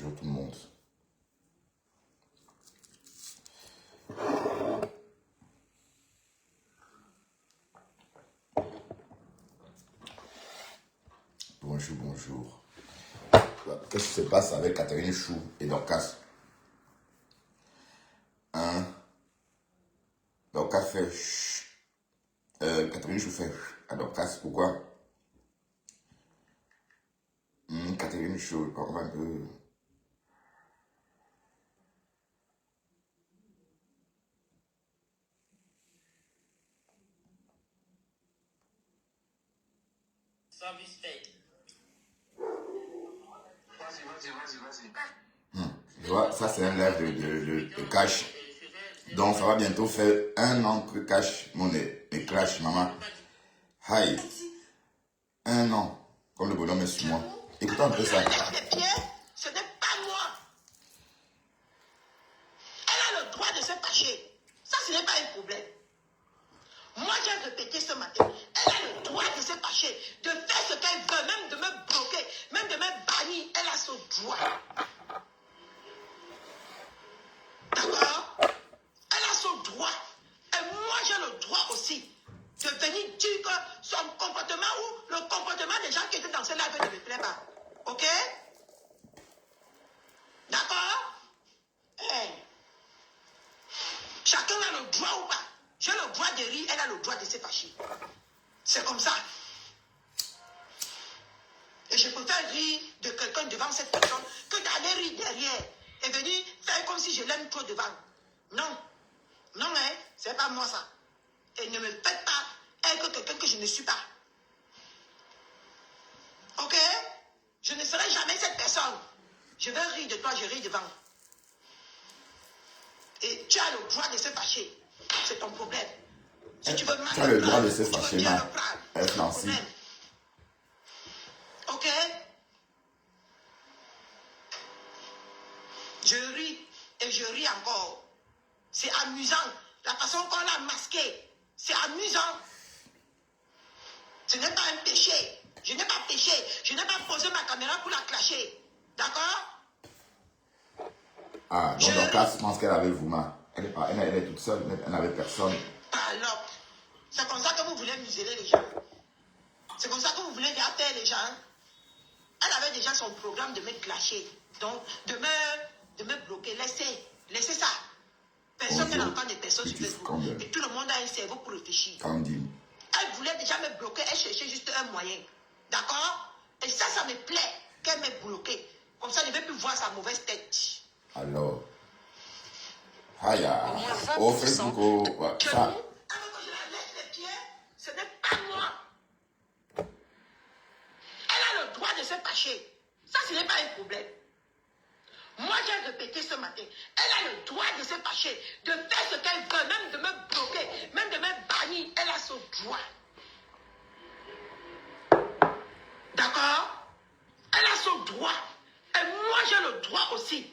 Bonjour tout le monde. Bonjour, bonjour. Qu'est-ce qui se passe avec Catherine Chou et Dorcas? Hein? Dorcas fait Catherine Chou fait à Dorcas. Pourquoi? Catherine Chou, on va un peu... Tu vois, ça c'est un live de cash. Donc ça va bientôt faire 1 an que cash monnaie et clash maman. Hi. 1 an. Comme le bonhomme est sur moi. Écoutez un peu ça. Ce n'est pas moi. Elle a le droit de se fâcher. Ça, ce n'est pas un problème. Moi, j'ai répété ce matin. Elle a le droit de se fâcher, de faire ce qu'elle veut, même de me bloquer, même de me bannir. Elle a ce droit. D'accord? Elle a ce droit. Et moi, j'ai le droit aussi de venir dire que son comportement ou le comportement des gens qui étaient dans ce live ne me plaît pas. Ok? D'accord? Hey. Chacun a le droit ou pas. J'ai le droit de rire, elle a le droit de se fâcher. C'est comme ça. Et je préfère rire de quelqu'un devant cette personne que d'aller rire derrière et venir faire comme si je l'aime trop devant. Non. Non, hein, c'est pas moi ça. Et ne me faites pas être quelqu'un que je ne suis pas. Ok? Je ne serai jamais cette personne. Je vais rire de toi, je ris devant. Et tu as le droit de se fâcher. C'est ton problème. Si tu veux mal Tu as le droit de se fâcher, ma Nancy. Ok? Je ris et je ris encore. C'est amusant. La façon qu'on l'a masqué, c'est amusant. Ce n'est pas un péché. Je n'ai pas péché. Je n'ai pas posé ma caméra pour la clasher. D'accord? Ah, donc Dorcas pense qu'elle avait vous, ma. Elle est toute seule, elle n'avait personne. Alors, c'est comme ça que vous voulez museler les gens. C'est comme ça que vous voulez faire taire les gens. Elle avait déjà son programme de me clasher. Donc, de me bloquer. Laissez ça. Personne n'est l'enfant des personnes sur Facebook. Et tout le monde a un cerveau pour réfléchir. Candy. Elle voulait déjà me bloquer. Elle cherchait juste un moyen. D'accord? Et ça me plaît qu'elle m'ait bloqué. Comme ça, je ne vais plus voir sa mauvaise tête. Alors. Haya. Au Facebook, au ça. Alors que je la laisse les pieds, ce n'est pas moi. Elle a le droit de se fâcher. Ça, ce n'est pas un problème. Moi, j'ai répété ce matin. Elle a le droit de se fâcher, de faire ce qu'elle veut, même de me bloquer, même de me bannir. Elle a ce droit. D'accord? Elle a ce droit. Et moi, j'ai le droit aussi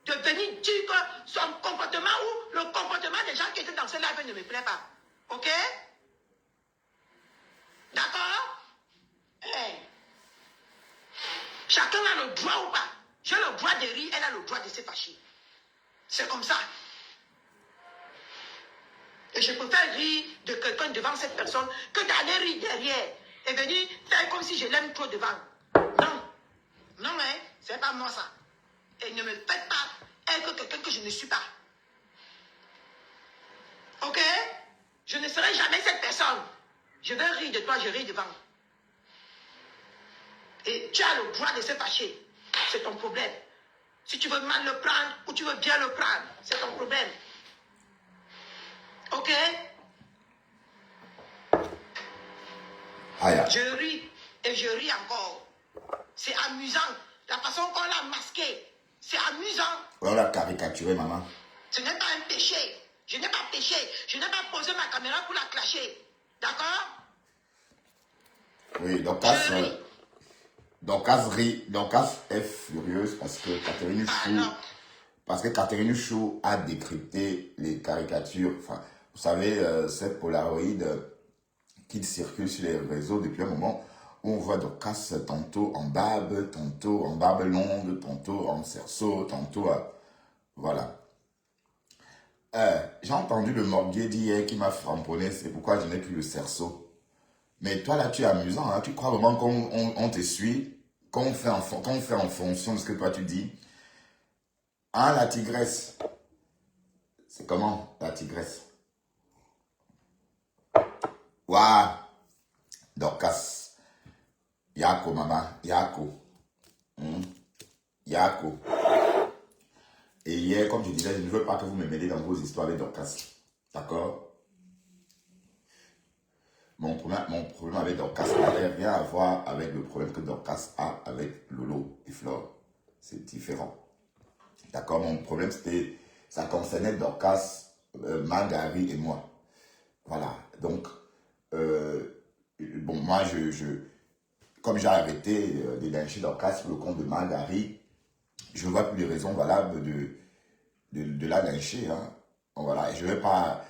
de venir dire que son comportement ou le comportement des gens qui étaient dans ce live ne me plaît pas. Ok? D'accord? Hey. Chacun a le droit ou pas. J'ai le droit de rire, elle a le droit de se fâcher. C'est comme ça. Et je préfère rire de quelqu'un devant cette personne que d'aller rire derrière et venir faire comme si je l'aime trop devant. Non. Non, hein, c'est pas moi ça. Et ne me faites pas être quelqu'un que je ne suis pas. Ok? Je ne serai jamais cette personne. Je vais rire de toi, je ris devant. Et tu as le droit de se fâcher. C'est ton problème. Si tu veux mal le prendre ou tu veux bien le prendre, c'est ton problème. Ok? Aya. Je ris et je ris encore. C'est amusant. La façon qu'on l'a masqué, c'est amusant. On l'a caricaturé, maman. Ce n'est pas un péché. Je n'ai pas péché. Je n'ai pas posé ma caméra pour la clasher. D'accord? Oui, Dorcas rit. Dorcas est furieuse parce que Catherine Chou a décrypté les caricatures. Enfin, vous savez, cette Polaroid qui circule sur les réseaux depuis un moment. où on voit Dorcas tantôt en barbe longue, tantôt en cerceau, tantôt voilà. J'ai entendu le morguet d'hier qui m'a framponné, c'est pourquoi je n'ai plus le cerceau. Mais toi là, tu es amusant, hein? Tu crois vraiment qu'on te suit, qu'on fait en fonction de ce que toi tu dis. Ah, la tigresse. C'est comment, la tigresse? Waouh, Dorcas. Yako, maman, Yako. Yako. Et hier, comme je disais, je ne veux pas que vous me mêlez dans vos histoires avec Dorcas. D'accord? Mon problème avec Dorcas n'avait rien à voir avec le problème que Dorcas a avec Lolo et Flore. C'est différent. D'accord? Mon problème, ça concernait Dorcas, Margari et moi. Voilà. Donc, bon, moi, comme j'ai arrêté de lyncher Dorcas pour le compte de Margari, je ne vois plus les raisons valables de la lyncher. Hein. Bon, voilà. Et je ne vais pas...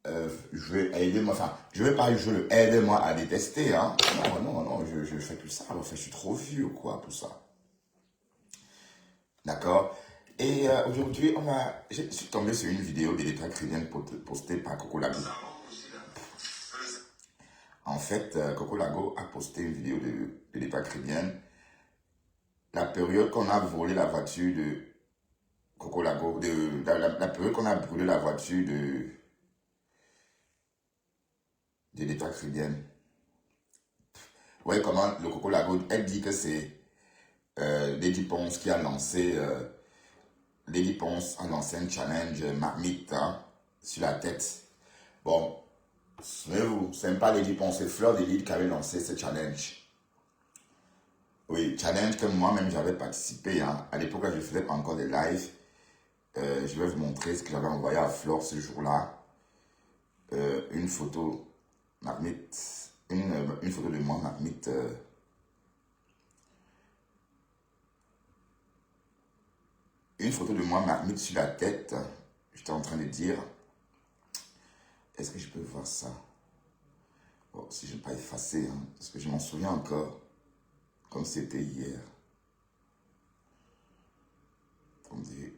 je vais aider moi, enfin, je vais pas jouer le aide-moi à détester, hein. Non, je fais plus ça. Enfin, je suis trop vieux, quoi, pour ça. D'accord? Et aujourd'hui, je suis tombé sur une vidéo de l'État chrétien postée par Coco Lago. En fait, Coco Lago a posté une vidéo de l'État chrétien. La période qu'on a volé la voiture de Coco Lago, la période qu'on a brûlé la voiture de l'État chrétien. Ouais, comment le Coco Lago, elle dit que c'est Lady Ponce qui a lancé, Lady Ponce a lancé un challenge marmite hein, sur la tête. Bon, souvenez-vous, ce n'est pas Lady Ponce, c'est Fleur de Lille qui avait lancé ce challenge. Oui, challenge que moi-même j'avais participé. Hein. À l'époque, je ne faisais pas encore des lives. Je vais vous montrer ce que j'avais envoyé à Flore ce jour-là. Une photo marmite, une photo de moi marmite. Une photo de moi marmite sur la tête. J'étais en train de dire, est-ce que je peux voir ça? Bon, si je n'ai pas effacé, hein, parce que je m'en souviens encore, comme c'était hier. Attendez.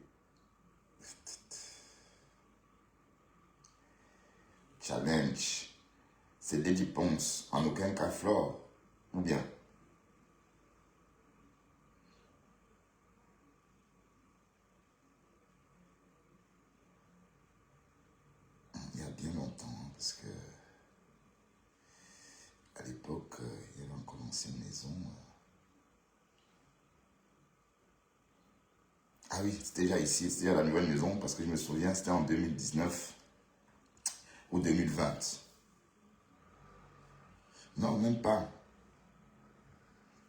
Challenge. C'est Lady Ponce, en aucun cas Flore, ou bien. Il y a bien longtemps, hein, parce que à l'époque, il y avait encore l'ancienne maison. Ah oui, c'était déjà ici, c'était déjà la nouvelle maison, parce que je me souviens, c'était en 2019 ou 2020. Non, même pas.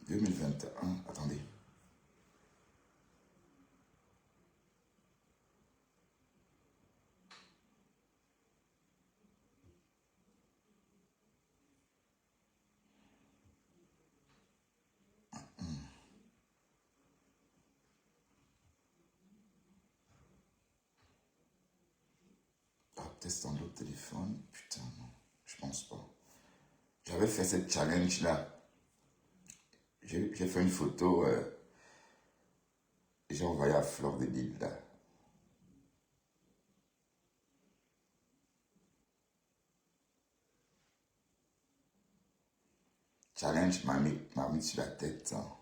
2021, attendez. Ah, peut-être dans l'autre téléphone. Putain, non, je pense pas. J'avais fait cette challenge-là. J'ai fait une photo et j'ai envoyé à Fleur de Lille, là. Challenge m'a mis sur la tête. Hein.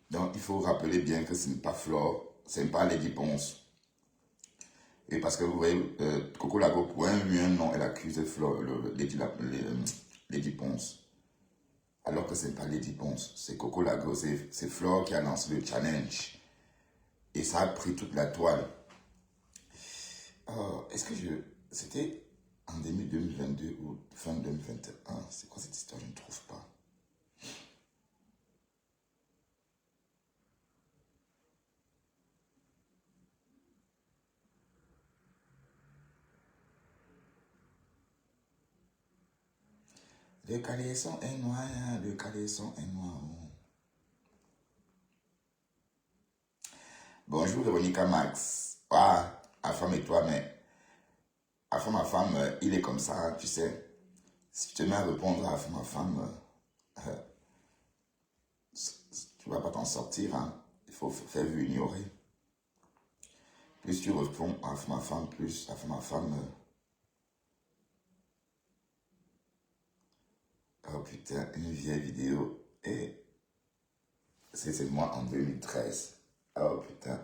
Donc, il faut rappeler bien que ce n'est pas Flore, ce n'est pas Lady Ponce. Et parce que vous voyez, Coco Lago, pour un nom, elle accuse Flore, Lady Ponce. Alors que ce n'est pas Lady Ponce, c'est Coco Lago, c'est Flore qui a lancé le challenge. Et ça a pris toute la toile. Est-ce que c'était en début 2022 ou fin 2021? C'est quoi cette histoire? Je ne trouve pas. Le caleçon est noir, le caleçon est noir. Bonjour Véronica Max. Ah, à femme et toi, mais à femme, ma femme, il est comme ça, hein, tu sais. Si tu te mets à répondre à ma femme, tu vas pas t'en sortir, hein. Il faut faire vu ignorer. Plus tu réponds à ma femme, plus à ma femme. Oh putain, une vieille vidéo. Et c'est moi en 2013. Oh putain,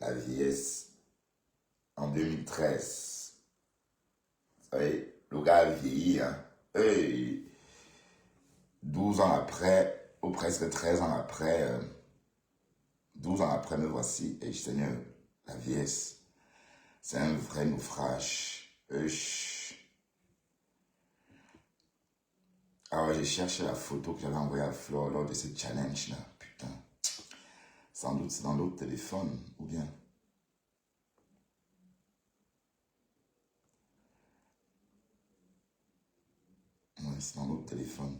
la vieillesse en 2013. Vous savez, le gars a vieilli, hein. Et 12 ans après, ou presque 13 ans après, 12 ans après, me voici. Et Seigneur, la vieillesse, c'est un vrai naufrage. Alors, j'ai cherché la photo que j'avais envoyée à Flore lors de ce challenge-là. Putain. Sans doute, c'est dans l'autre téléphone, ou bien. Oui, c'est dans l'autre téléphone.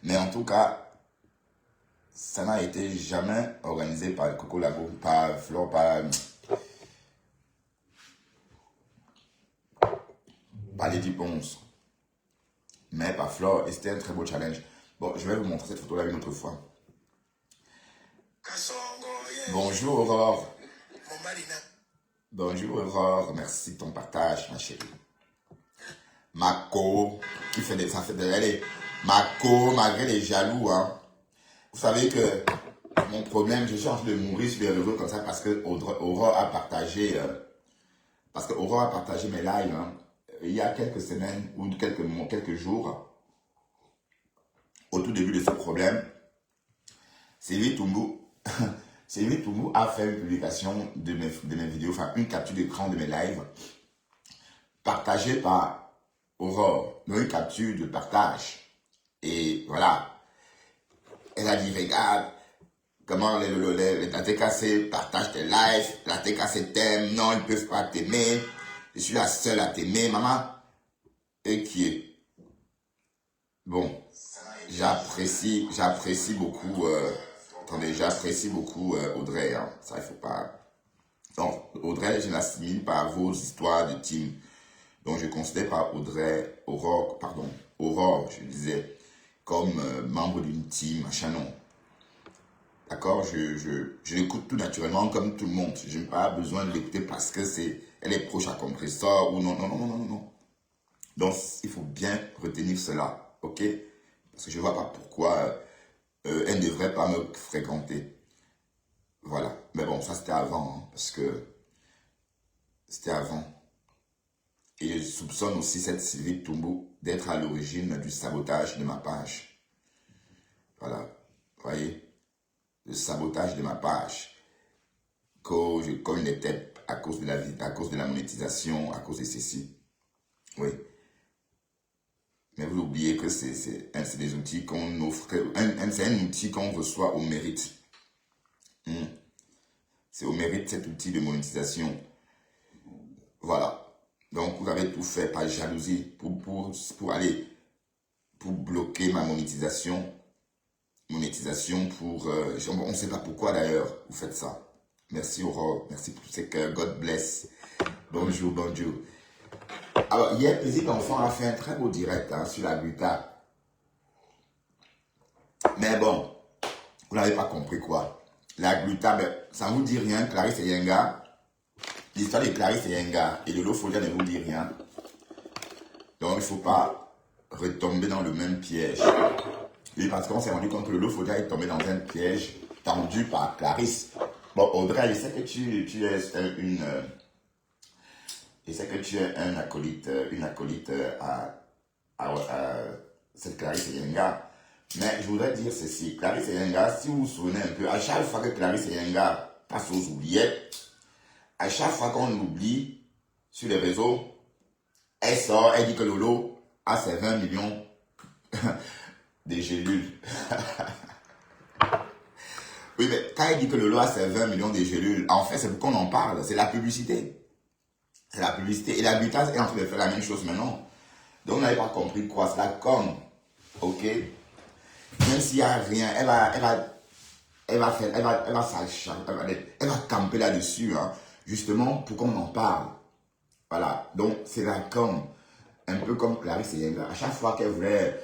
Mais en tout cas, ça n'a été jamais organisé par Coco Labo, par Flore, par Lady Ponce. Mais par Flore, et c'était un très beau challenge. Bon, je vais vous montrer cette photo-là une autre fois. Bonjour Aurore. Bonjour Aurore, merci de ton partage, ma chérie. Mako, qui fait des... Ça fait de l'aller. Mako, malgré les jaloux, hein. Vous savez que mon problème, je suis en train de mourir sur les réseaux comme ça parce que Aurore a partagé... parce que Aurore a partagé mes lives, hein, il y a quelques semaines ou quelques jours. Au tout début de ce problème, Sylvie Toumou a fait une publication de mes vidéos, enfin une capture d'écran de mes lives, partagée par Aurore, donc une capture de partage. Et voilà, elle a dit, regarde, comment la TKC partage tes lives, la TKC t'aime, non, ils ne peuvent pas t'aimer, je suis la seule à t'aimer, maman. Et qui est? Bon, j'apprécie beaucoup, attendez, j'apprécie beaucoup Audrey, hein, ça il faut pas... Donc, Audrey, je l'assimile par vos histoires de team. Donc, je considère pas Aurore, je disais, comme membre d'une team, machin, non. D'accord, je l'écoute tout naturellement comme tout le monde. Je n'ai pas besoin de l'écouter parce que elle est proche à compresseur ou non. Donc, il faut bien retenir cela, ok? Parce que je ne vois pas pourquoi elle ne devrait pas me fréquenter. Voilà. Mais bon, ça c'était avant, hein, parce que c'était avant. Et je soupçonne aussi cette Sylvie Toumbo d'être à l'origine du sabotage de ma page. Voilà. Vous voyez? Le sabotage de ma page. Comme il était à cause de la monétisation, à cause de ceci. Oui. Mais vous oubliez que c'est des outils qu'on offre, c'est un outil qu'on reçoit au mérite. C'est au mérite cet outil de monétisation. Voilà. Donc vous avez tout fait par jalousie pour bloquer ma monétisation. Pour... on ne sait pas pourquoi d'ailleurs vous faites ça. Merci Aurore, merci pour ces cœurs. God bless. Bonjour. Alors, hier, Plaisir d'Enfant a fait un très beau direct hein, sur la gluta. Mais bon, vous n'avez pas compris quoi. La gluta, ben, ça ne vous dit rien, Clarisse et Yenga. L'histoire de Clarisse et Yenga et de Lofodia ne vous dit rien. Donc, il ne faut pas retomber dans le même piège. Oui, parce qu'on s'est rendu compte que le Lofodia est tombé dans un piège tendu par Clarisse. Bon, Audrey, je sais que tu es une... Je sais que tu es une acolyte à cette Clarisse Yenga. Mais je voudrais dire ceci. Clarisse Yenga, si vous vous souvenez un peu, à chaque fois que Clarisse Yenga passe aux oubliettes, à chaque fois qu'on l'oublie sur les réseaux, elle sort, elle dit que Lolo a ses 20 millions de gélules. Oui, mais quand elle dit que Lolo a ses 20 millions de gélules, en fait, c'est pour qu'on en parle. C'est la publicité. C'est la publicité. Et la gluta est en train de faire la même chose maintenant. Donc, vous n'avez pas compris quoi. C'est la com. Ok? Même s'il n'y a rien, elle va elle va faire, elle va camper là-dessus, hein, justement pour qu'on en parle. Voilà, donc c'est la com, un peu comme Clarisse Yenga. À chaque fois qu'elle voulait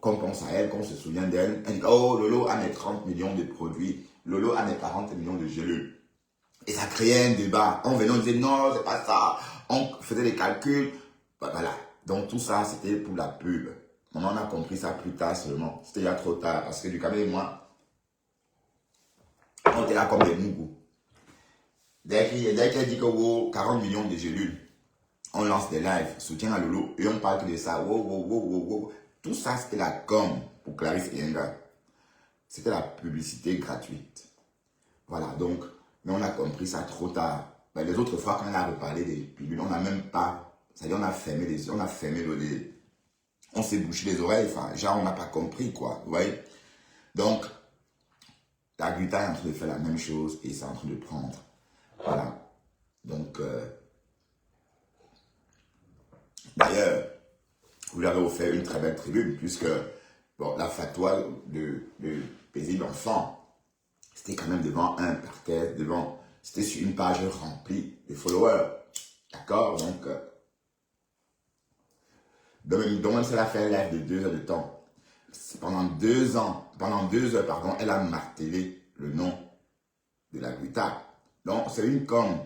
qu'on pense à elle, qu'on se souvient d'elle, elle dit oh Lolo a mes 30 millions de produits, Lolo a mes 40 millions de gélules. Et ça créait un débat. On venait, on disait non, c'est pas ça. On faisait des calculs. Voilà. Donc tout ça, c'était pour la pub. On en a compris ça plus tard seulement. C'était déjà trop tard. Parce que Ducamé et moi, on était là comme des mougous. Dès qu'elle dit que wow, 40 millions de gélules, on lance des lives, soutien à Lolo, et on parle que de ça. Wow, wow, wow, wow, wow. Tout ça, c'était la com pour Clarisse Yenga. C'était la publicité gratuite. Voilà, donc, mais on a compris ça trop tard. Ben, les autres fois, quand on a reparlé des pilules, on n'a même pas, c'est-à-dire on a fermé les yeux, on a fermé le nez, on s'est bouché les oreilles, enfin, genre on n'a pas compris, quoi, vous voyez. Donc, la Gluta est en train de faire la même chose et c'est en train de prendre. Voilà. Donc, d'ailleurs, vous lui avez offert une très belle tribune, puisque, bon, la fatwa de paisible enfant, c'était quand même devant un parquet, c'était sur une page remplie de followers. D'accord? Donc, même si elle a fait un live de 2 heures de temps, pendant 2 ans, pendant 2 heures, pardon, elle a martelé le nom de la Gluta. Donc, c'est une com,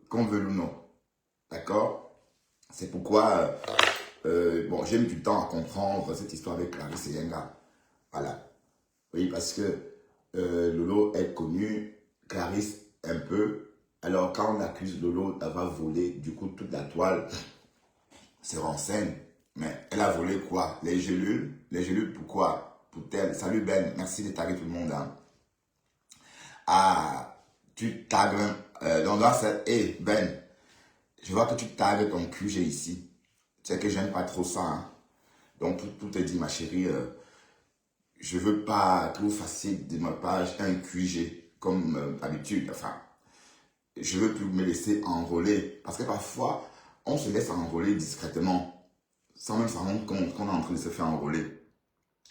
qu'on veut ou non. D'accord? C'est pourquoi, bon, j'ai mis du temps à comprendre cette histoire avec Clarisse Yenga. Voilà. Oui, parce que Lolo est connu, Clarisse un peu. Alors, quand on accuse Lolo d'avoir volé, du coup, toute la toile se renseigne. Mais elle a volé quoi? Les gélules? Les gélules, pourquoi? Pour tel. Salut Ben, merci de taguer tout le monde. Hein. Ah, tu tagues. Donc là, c'est. Hey, Ben, je vois que tu tagues ton QG ici. Tu sais que j'aime pas trop ça. Hein. Donc, tout est dit, ma chérie. Je veux pas que vous fassiez de ma page un QG comme d'habitude. Enfin, je veux plus me laisser enrôler. Parce que parfois, on se laisse enrôler discrètement, sans même s'en rendre compte qu'on est en train de se faire enrôler.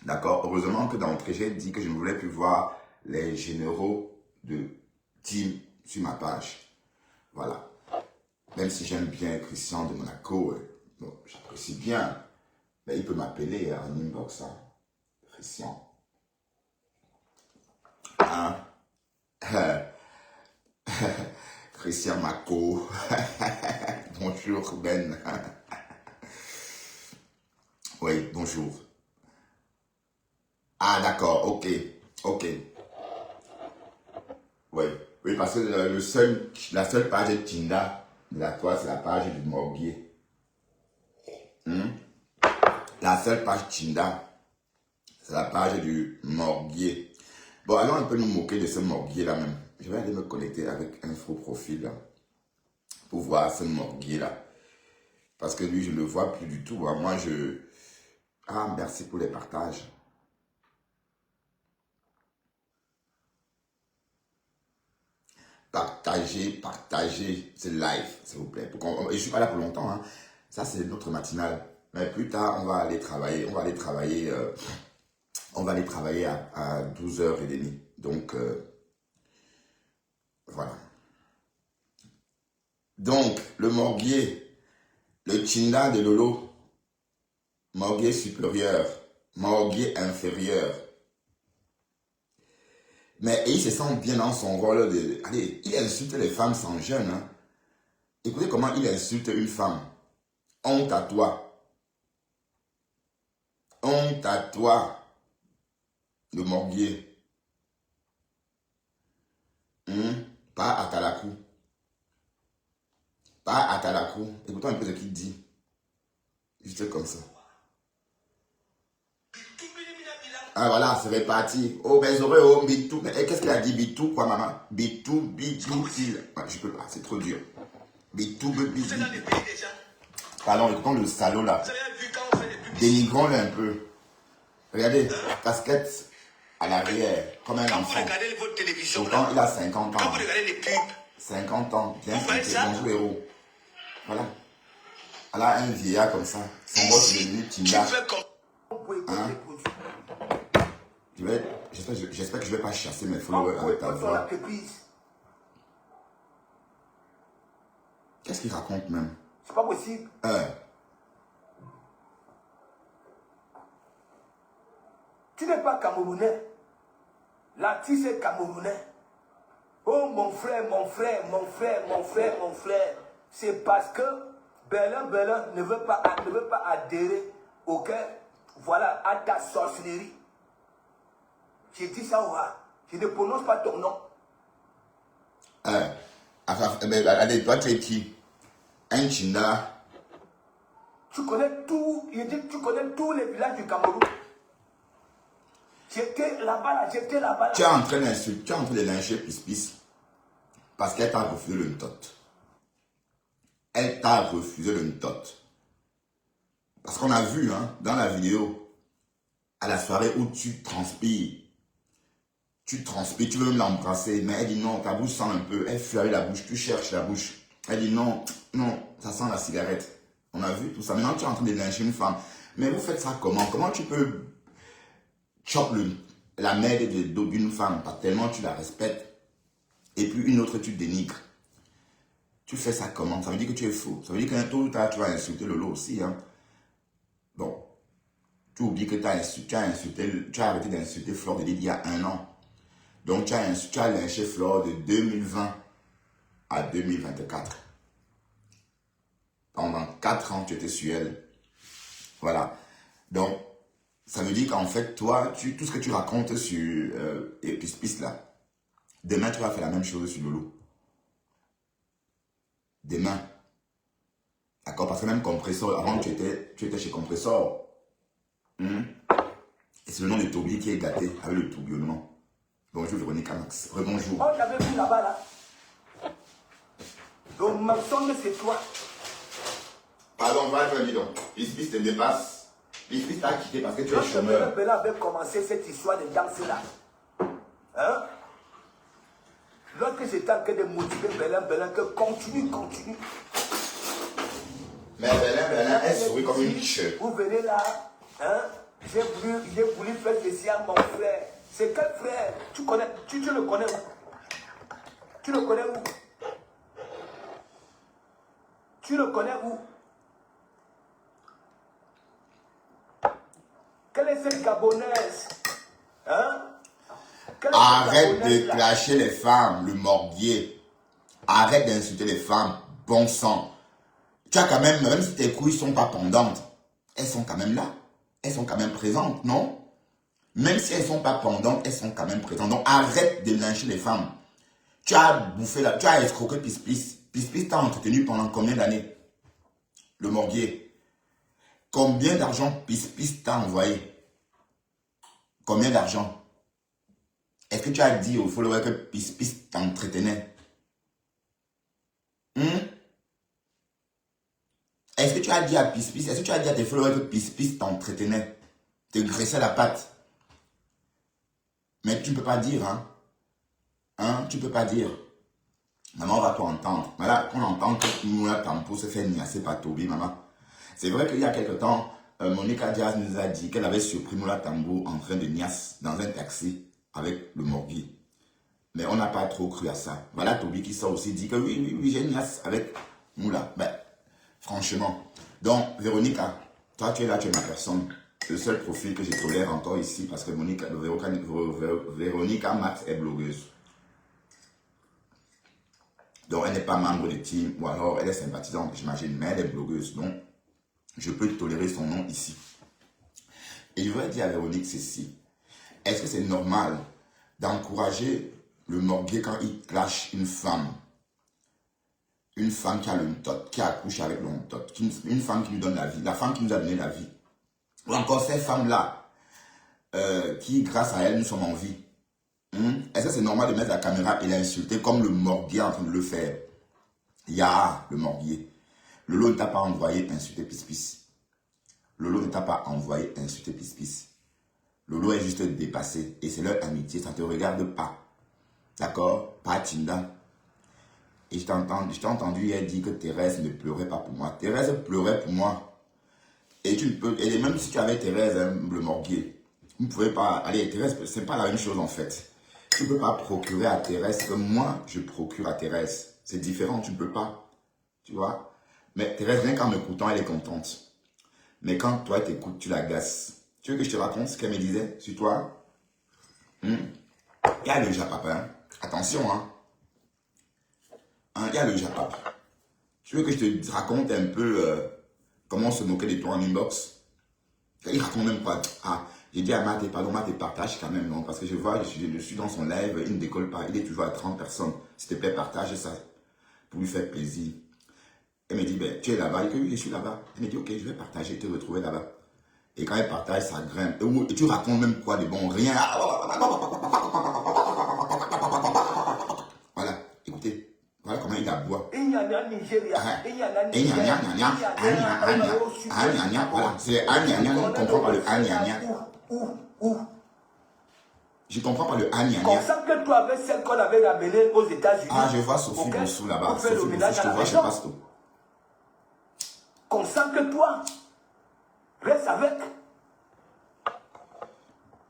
D'accord? Heureusement que d'entrée, j'ai dit que je ne voulais plus voir les généraux de team sur ma page. Voilà. Même si j'aime bien Christian de Monaco, bon, j'apprécie bien. Mais il peut m'appeler en inbox, hein. Christian. Hein? Christian Mako. Bonjour Ben. Oui, bonjour. Ah d'accord, ok. Ok. Oui, oui, parce que la seule page de Tinda de la toile, c'est la page du Morguier. La seule page Tinda, c'est la page du Morguier. Bon, alors on peut nous moquer de ce Morguier là même. Je vais aller me connecter avec un faux profil là, pour voir ce Morguier là. Parce que lui, je ne le vois plus du tout. Hein. Moi, je... Ah, merci pour les partages. Partagez ce live, s'il vous plaît. Et je ne suis pas là pour longtemps. Hein. Ça, c'est notre matinale. Mais plus tard, on va aller travailler. On va aller travailler à 12h30. Donc, voilà. Donc, le Morguier, le Tinda de Lolo, Morguier supérieur, Morguier inférieur. Mais il se sent bien dans son rôle de... Allez, il insulte les femmes sans gêne. Hein. Écoutez comment il insulte une femme. Honte à toi. Honte à toi, le Morguier. Pas à Talakou. Pas à Talakou. Écoutons un peu ce qu'il dit. Juste comme ça. Ah voilà, c'est reparti. Oh, ben j'aurais oh, bitou. Mais qu'est-ce qu'il a dit, bitou, quoi, maman? Bitou, bitou, ouais, je peux pas, c'est trop dur. Bitou, bitou. Pardon, écoutons le salaud là. Dénigrons-le un peu. Regardez, casquette à l'arrière, comme un enfant. Pourtant, il a 50 ans. Quand vous regardez les pubs, 50 ans, bien santé, bonjour héros. Voilà. Elle a un vieillard comme ça. Son boss est devenu Tinda. Hein? J'espère que je ne vais pas chasser mes followers avec ta voix. Qu'est-ce qu'il raconte même? C'est pas possible. Tu n'es pas Camerounais. L'artiste est Camerounais. Oh mon frère, mon frère, mon frère, mon frère, mon frère. C'est parce que Berlin ne veut pas adhérer au cœur, voilà, à ta sorcellerie. J'ai dit ça, je ne prononce pas ton nom. Allez, toi tu es qui? Un China. Tu connais tout, tu connais tous les villages du Cameroun. J'étais là-bas. Tu es en train de lyncher Pis parce qu'elle t'a refusé le ntot. Elle t'a refusé le ntot. Parce qu'on a vu dans la vidéo, à la soirée où tu transpires, tu veux même l'embrasser, mais elle dit non, ta bouche sent un peu, elle fleurit la bouche, tu cherches la bouche. Elle dit non, ça sent la cigarette. On a vu tout ça. Maintenant, tu es en train de lyncher une femme. Mais vous faites ça comment? Comment tu peux choper la merde d'une femme, pas tellement tu la respectes, et puis une autre tu dénigres? Tu fais ça comment? Ça veut dire que tu es fou. Ça veut dire qu'un tôt ou tard, tu vas insulter Lolo aussi. Bon, tu oublies que tu as arrêté d'insulter Flore de Lille il y a 1 an. Donc tu as lynché Flore de 2020 à 2024. Pendant 4 ans, tu étais sur elle. Voilà. Donc, ça veut dire qu'en fait, toi, tout ce que tu racontes sur Pis là, demain, tu vas faire la même chose sur Lolo. Demain. D'accord? Parce que même Compressor, avant, tu étais chez Compressor. Et c'est le nom de Toby qui est gâté avec le tourbillonnement. Bonjour Véronica Max. Rebonjour. Oh, j'avais vu là-bas, là. Donc, ma sonde, c'est toi. Pardon, vas-y, dis donc. Pis te dépasse. Pis t'a quitté parce que tu es chômeur. Bella avait commencé cette histoire de danse-là. Lorsque j'étais en train de motiver Bella, que continue. Mais Bella, elle sourit comme une chèvre. Vous venez là, j'ai voulu faire ceci à mon frère. C'est quel frère? Tu le connais où? Tu le connais où? Tu le connais où? Quelle est cette Gabonaise? Arrête de clasher les femmes, le morbier. Arrête d'insulter les femmes, bon sang. Tu as quand même si tes couilles ne sont pas pendantes, elles sont quand même là. Elles sont quand même présentes, non? Même si elles ne sont pas pendantes, elles sont quand même présentes. Donc arrête de lyncher les femmes. Tu as bouffé tu as escroqué Pis. Pis t'a entretenu pendant combien d'années? Le morbier. Combien d'argent Pis t'a envoyé? Combien d'argent? Est-ce que tu as dit aux followers que Pis t'entretenait? Est-ce que tu as dit à Pis, est-ce que tu as dit à tes followers que Pis t'entretenait? Te graissait la patte? Mais tu ne peux pas dire, tu ne peux pas dire. Maman, on va pas entendre. Voilà, on entend que Moula Tampo se fait niasser par Toby, maman. C'est vrai qu'il y a quelque temps, Monica Diaz nous a dit qu'elle avait surpris Moula Tambo en train de niasse dans un taxi avec le morbier. Mais on n'a pas trop cru à ça. Voilà Toby qui sort aussi dit que oui, j'ai niasse avec Moula. Ben, franchement. Donc, Véronica, toi tu es là, tu es ma personne. Le seul profil que je tolère encore ici, parce que Véronica Max est blogueuse. Donc, elle n'est pas membre de team, ou alors elle est sympathisante, j'imagine, mais elle est blogueuse. Donc, je peux tolérer son nom ici. Et je voudrais dire à Véronique ceci. Est-ce que c'est normal d'encourager le morbier quand il clash une femme qui a le ntot, qui accouche avec le ntot, une femme qui nous donne la vie, la femme qui nous a donné la vie. Ou encore ces femmes-là, qui, grâce à elles, nous sommes en vie. Est-ce que c'est normal de mettre la caméra et l'insulter comme le morbier est en train de le faire? Ya, le morbier. Lolo ne t'a pas envoyé insulter Pis. Lolo ne t'a pas envoyé insulter Pis. Lolo est juste dépassé. Et c'est leur amitié, ça ne te regarde pas. D'accord? Pas Tinda. Et je t'ai entendu hier dire que Thérèse ne pleurait pas pour moi. Thérèse pleurait pour moi. Et tu ne peux, et même si tu avais Thérèse, le morbier, Vous ne pouvez pas... Allez, Thérèse, c'est pas la même chose en fait. Tu ne peux pas procurer à Thérèse comme moi, je procure à Thérèse. C'est différent, tu ne peux pas. Tu vois? Mais Thérèse, rien qu'en m'écoutant, elle est contente. Mais quand toi, t'écoutes, tu l'agaces. Tu veux que je te raconte ce qu'elle me disait sur toi? Il y a le japapa. Hein? Attention, hein. Il y a le japapa. Tu veux que je te raconte un peu comment on se moquait de toi en inbox? Il raconte même pas. Ah, j'ai dit à Matt, pardon, Matt, partage quand même, non? Parce que je vois, je suis dans son live, il ne décolle pas, il est toujours à 30 personnes. S'il te plaît, partage ça pour lui faire plaisir. Elle me dit, ben, tu es là-bas? Je dis, oui, je suis là-bas. Elle me dit, ok, je vais partager, te retrouver là-bas. Et quand elle partage, ça grimpe. Et tu racontes même quoi de bon? Rien. Voilà, écoutez. Voilà comment il aboie. Voilà, c'est Agna, on ne comprend pas le Agna. Je ne comprends pas le Agna. Consacre toi avec celle qu'on avait amenée aux États-Unis. Ah, je vois Sophie Bossou là-bas. Sophie Bossou, je te vois chez Pasto. Consacre-toi. Reste avec.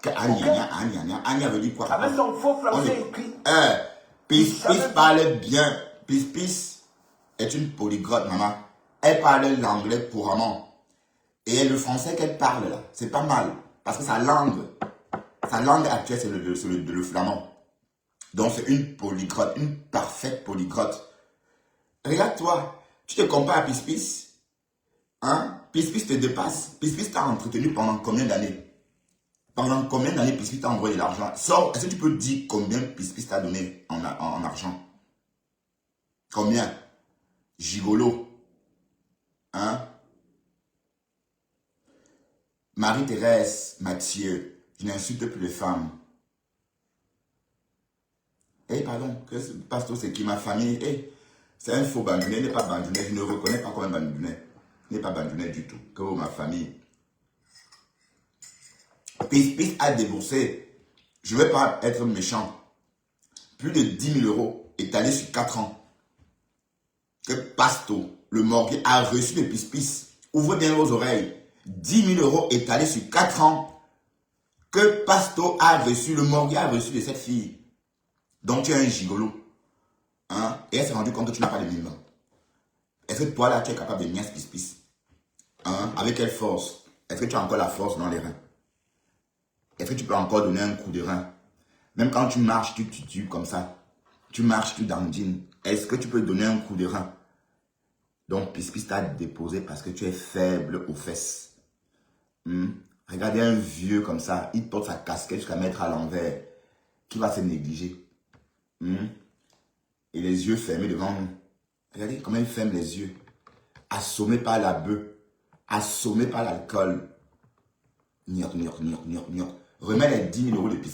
Agna veut dire quoi? Avec son faux français écrit. Pis parle bien. Pis est une polyglotte, maman. Elle parle l'anglais couramment. Et le français qu'elle parle là, c'est pas mal. Parce que sa langue actuelle, c'est le flamand. Donc c'est une polyglotte, une parfaite polyglotte. Regarde-toi, tu te compares à Pis. Hein? Pis te dépasse. Pis t'a entretenu pendant combien d'années? Pendant combien d'années Pis t'a envoyé de l'argent? Est-ce que tu peux dire combien Pis t'a donné en argent? Combien? Gigolo. Hein? Marie-Thérèse, Mathieu, je n'insulte plus les femmes. Pardon, pasteur, c'est qui ma famille? C'est un faux bandounet, il n'est pas bandounet, je ne le reconnais pas comme un bandounet. Il n'est pas bandounet du tout, que ma famille. Pis a déboursé, je ne vais pas être méchant, plus de 10 000 euros étalés sur 4 ans. Que Pasto, le morgue, a reçu de Pis. Ouvrez bien vos oreilles. 10 000 euros étalés sur 4 ans. Que Pasto a reçu, le morgue a reçu de cette fille. Donc tu es un gigolo. Hein? Et elle s'est rendue compte que tu n'as pas de minimum. Est-ce que toi là, tu es capable de niaise Pis? Hein? Avec quelle force? Est-ce que tu as encore la force dans les reins? Est-ce que tu peux encore donner un coup de rein? Même quand tu marches, tu titubes comme ça. Tu marches, tu dandines. Est-ce que tu peux donner un coup de rein? Donc, Pis t'a déposé parce que tu es faible aux fesses. Regardez un vieux comme ça, il porte sa casquette jusqu'à mettre à l'envers. Qui va se négliger? Et les yeux fermés devant nous. Regardez comment il ferme les yeux. Assommé par la bœuf. Assommé par l'alcool. Gnoc. Remets les 10 000 euros de Pis.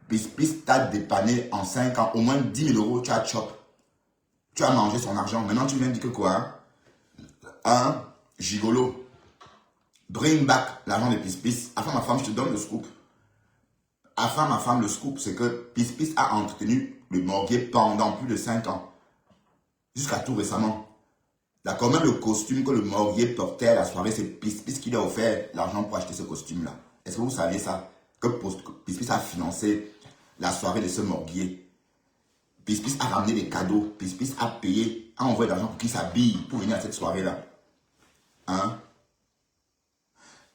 Pis t'a dépanné en 5 ans. Au moins 10 000 euros, tu as chop. Tu as mangé son argent. Maintenant, tu viens dire que quoi? Gigolo. Bring back l'argent de Pis. Enfin, ma femme, je te donne le scoop. Enfin, ma femme, le scoop, c'est que Pis a entretenu le morguier pendant plus de 5 ans. Jusqu'à tout récemment. D'accord, même le costume que le morguier portait à la soirée, c'est Pis qui lui a offert l'argent pour acheter ce costume-là. Est-ce que vous saviez ça? Que Pis a financé la soirée de ce morguier. Pis a ramené des cadeaux. Pis a payé, a envoyé l'argent pour qu'il s'habille pour venir à cette soirée-là. Hein?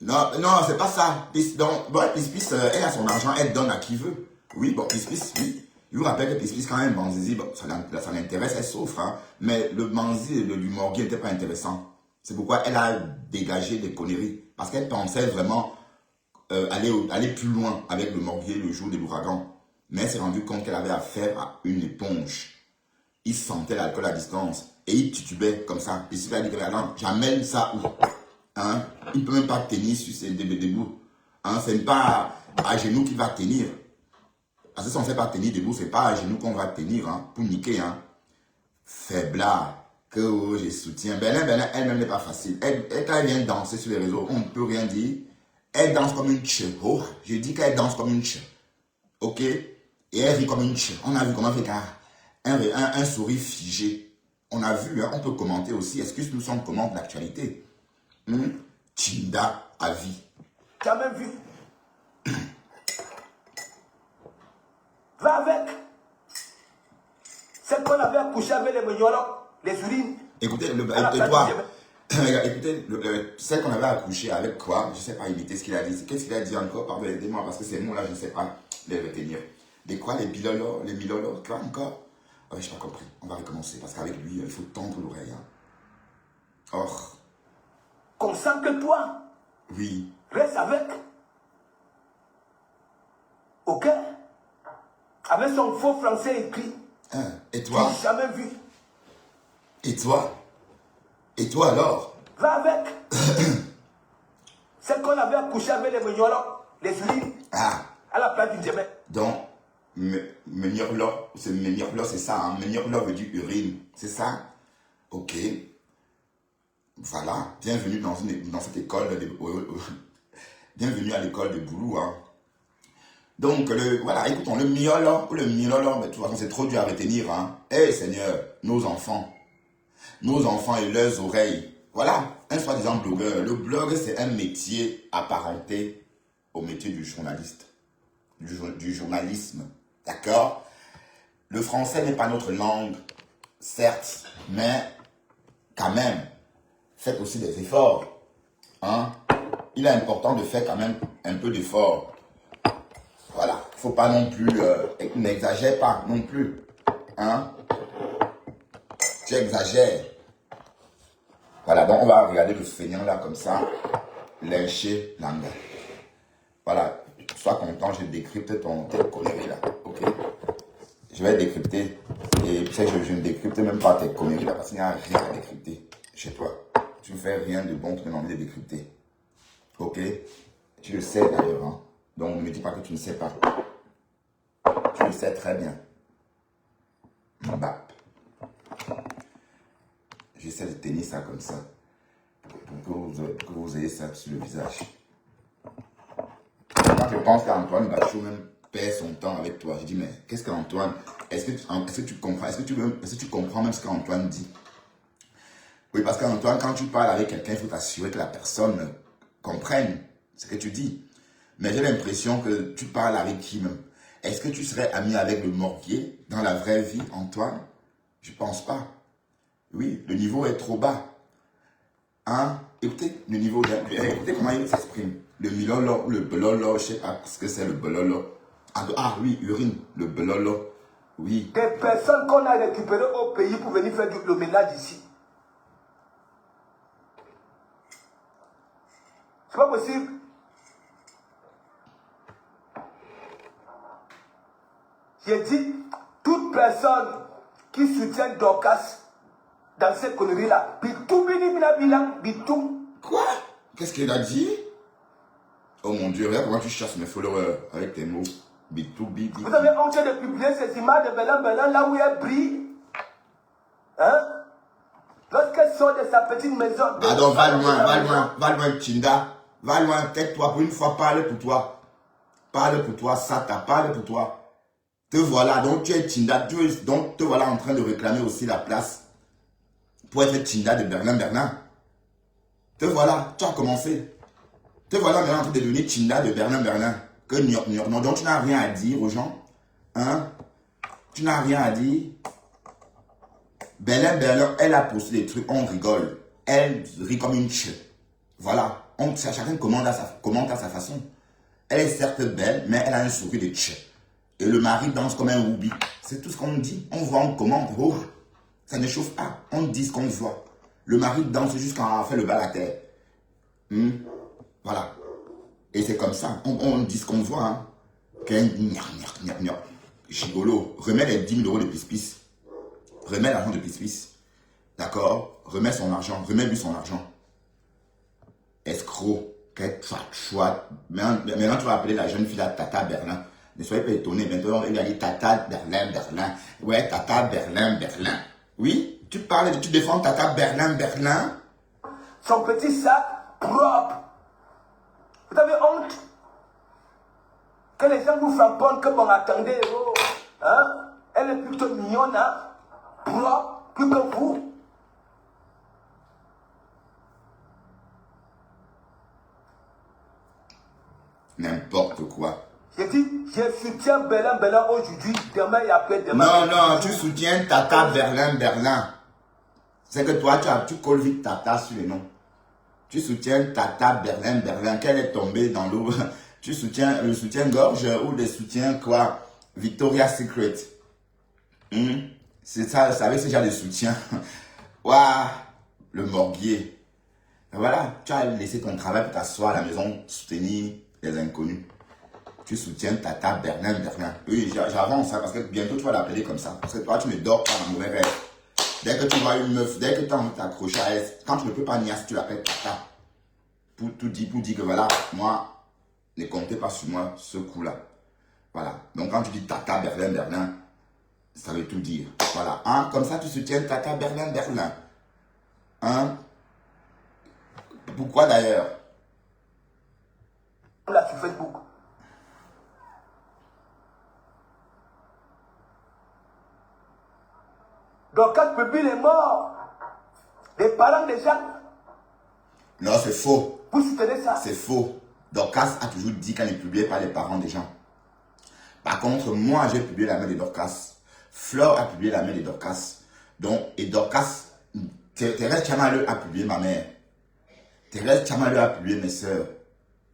Non, c'est pas ça. Pis, elle a son argent, elle donne à qui veut. Oui, bon, Pis, oui. Je vous rappelle que Pis, quand même, Banzizi, bon, ça l'intéresse, elle souffre. Hein, mais le Banzi du morguier n'était pas intéressant. C'est pourquoi elle a dégagé des conneries. Parce qu'elle pensait vraiment aller plus loin avec le morguier le jour de l'ouragan. Mais elle s'est rendue compte qu'elle avait affaire à une éponge. Il sentait l'alcool à distance. Et il titubait comme ça. Pis lui a dit, non, j'amène ça où? Hein? Il ne peut même pas tenir sur ses debout. Hein? Ce n'est pas à genoux qu'il va tenir. Parce que si on ne fait pas tenir debout, ce n'est pas à genoux qu'on va tenir pour niquer. Hein? Faiblard, que je soutiens. Belen, elle-même n'est pas facile. Quand elle vient danser sur les réseaux, on ne peut rien dire. Elle danse comme une tche. Oh, je dis qu'elle danse comme une tche. Ok? Et elle rit comme une tche. On a vu comment elle fait un sourire figé. On a vu, hein? On peut commenter aussi. Excuse-nous si on commente l'actualité. Tinda à vie. Tu as même vu Va avec. C'est qu'on avait accouché avec les mignolos, les urines. Écoutez, À la toi, place du écoutez, celle qu'on avait accouché avec quoi, je ne sais pas imiter ce qu'il a dit. Qu'est-ce qu'il a dit encore? Pardon, aidez-moi, parce que ces mots-là, je ne sais pas les retenir. Les quoi, les bilolos, les milolos, quoi encore? Ah oui, je n'ai pas compris. On va recommencer, parce qu'avec lui, il faut tendre l'oreille. Hein. Or. Concentre-toi. Oui. Reste avec. Ok? Avec son faux français écrit. Hein. Et toi? Tu n'as jamais vu. Et toi? Et toi alors? Va avec. C'est qu'on avait accouché avec les mignolos, les urines. Ah. À la place du diamètre. Donc, Menyorlo, c'est ça, hein? Menyorlo veut dire urine, c'est ça? Ok. Voilà, bienvenue dans cette école, bienvenue à l'école de Boulou. Hein. Donc, voilà, écoutons, le miolo, ou le milolo, mais de toute façon, c'est trop dur à retenir. Hein. Eh Seigneur, nos enfants et leurs oreilles. Voilà, un soi-disant blogueur. Le blog, c'est un métier apparenté au métier du journaliste, du journalisme. D'accord? Le français n'est pas notre langue, certes, mais quand même, faites aussi des efforts. Hein? Il est important de faire quand même un peu d'efforts. Voilà, il ne faut pas non plus, n'exagère pas non plus. Hein? Tu exagères. Voilà, donc on va regarder le feignant là comme ça. Lyncher Langa. Voilà, sois content, je décrypte tes conneries là. Ok? Je vais décrypter. Et tu sais, je ne décrypte même pas tes conneries là parce qu'il n'y a rien à décrypter chez toi. Tu ne fais rien de bon, tu me demandes de décrypter. Ok? Tu le sais d'ailleurs. Hein? Donc ne me dis pas que tu ne sais pas. Tu le sais très bien. Mbap. J'essaie de tenir ça comme ça. Pour que vous ayez ça sur le visage. Quand je pense qu'Antoine Bachot même perd son temps avec toi, je dis mais qu'est-ce qu'Antoine, est-ce que tu comprends, est-ce que tu comprends même ce qu'Antoine dit? Oui, parce qu'Antoine, quand tu parles avec quelqu'un, il faut t'assurer que la personne comprenne ce que tu dis. Mais j'ai l'impression que tu parles avec qui même? Est-ce que tu serais ami avec le mortier dans la vraie vie, Antoine? Je pense pas. Oui, le niveau est trop bas. Hein? Écoutez, le niveau écoutez comment il s'exprime. Le milolo ou le belolo, je ne sais pas ce que c'est le belolo. Ah oui, urine, le belolo. Oui. Des personnes qu'on a récupérées au pays pour venir faire le ménage ici. C'est pas possible. J'ai dit, toute personne qui soutient Dorcas dans cette connerie-là, bitou, bitou. Quoi? Qu'est-ce qu'il a dit? Oh mon Dieu, regarde comment tu chasses mes followers avec tes mots. Bitou, bibi. Vous avez honte de publier ces images de Belin là où elle brille. Hein? Lorsqu'elle sort de sa petite maison. Pardon, va loin, Chinda. Va loin, tais-toi pour une fois, parle pour toi. Parle pour toi, Sata, parle pour toi. Te voilà, donc tu es Chinda, donc te voilà en train de réclamer aussi la place pour être Chinda de Berlin. Te voilà, tu as commencé. Te voilà maintenant en train de devenir Chinda de Berlin. Que non, donc tu n'as rien à dire aux gens. Hein? Tu n'as rien à dire. Berlin, elle a posté des trucs, on rigole. Elle rit comme une che. Voilà. Chacun commente à sa façon. Elle est certes belle, mais elle a un sourire de che. Et le mari danse comme un roubi. C'est tout ce qu'on dit. On voit, on commente. Oh, ça ne chauffe pas. On dit ce qu'on voit. Le mari danse jusqu'à faire le bal à terre. Voilà. Et c'est comme ça. On dit ce qu'on voit. Hein. Chigolo, remets les 10 000 € de pis-pis. Remets l'argent de pis-pis. D'accord? Remets son argent. Remets-lui son argent. Escroc. Quel choix. Maintenant, tu vas appeler la jeune fille à Tata Berlin. Ne soyez pas étonnés. Maintenant, il a dit Tata Berlin. Ouais, Tata Berlin. Oui? Tu parles, tu défends Tata Berlin. Son petit sac propre. Vous avez honte? Que les gens vous frappent, que bon, attendez, oh, hein? Elle est plutôt mignonne, hein? Propre, plus que vous. N'importe quoi. Je dis, je soutiens Berlin aujourd'hui, demain et après-demain. Non, tu soutiens Tata Berlin. C'est que toi, tu colles vite Tata sur les noms. Tu soutiens Tata Berlin, qu'elle est tombée dans l'eau. Tu soutiens le soutien-gorge ou le soutien quoi? Victoria's Secret. C'est ça, c'est avec ce genre de soutien. Waouh, le morguier. Et voilà, tu as laissé ton travail pour t'asseoir à la maison, soutenir les inconnus. Tu soutiens Tata Berlin. Oui, j'avance parce que bientôt tu vas l'appeler comme ça. Parce que toi, tu ne dors pas dans mauvais rêve. Dès que tu vois une meuf, dès que tu as envie de t'accrocher à elle, quand tu ne peux pas niasse, tu l'appelles Tata. Pour dire que voilà, moi, ne comptez pas sur moi ce coup-là. Voilà. Donc quand tu dis Tata Berlin, ça veut tout dire. Voilà. Hein? Comme ça, tu soutiens Tata Berlin. Hein? Pourquoi d'ailleurs? Là sur Facebook. Donc quand le public est mort, les parents des gens. Non, c'est faux. Vous soutenez ça? C'est faux. Dorcas a toujours dit qu'elle ne publiait pas les parents des gens. Par contre, moi, j'ai publié la main de Dorcas. Fleur a publié la main de Dorcas. Donc, et Dorcas, Thérèse Tchamaleu a publié ma mère. Thérèse Tchamaleu a publié mes sœurs.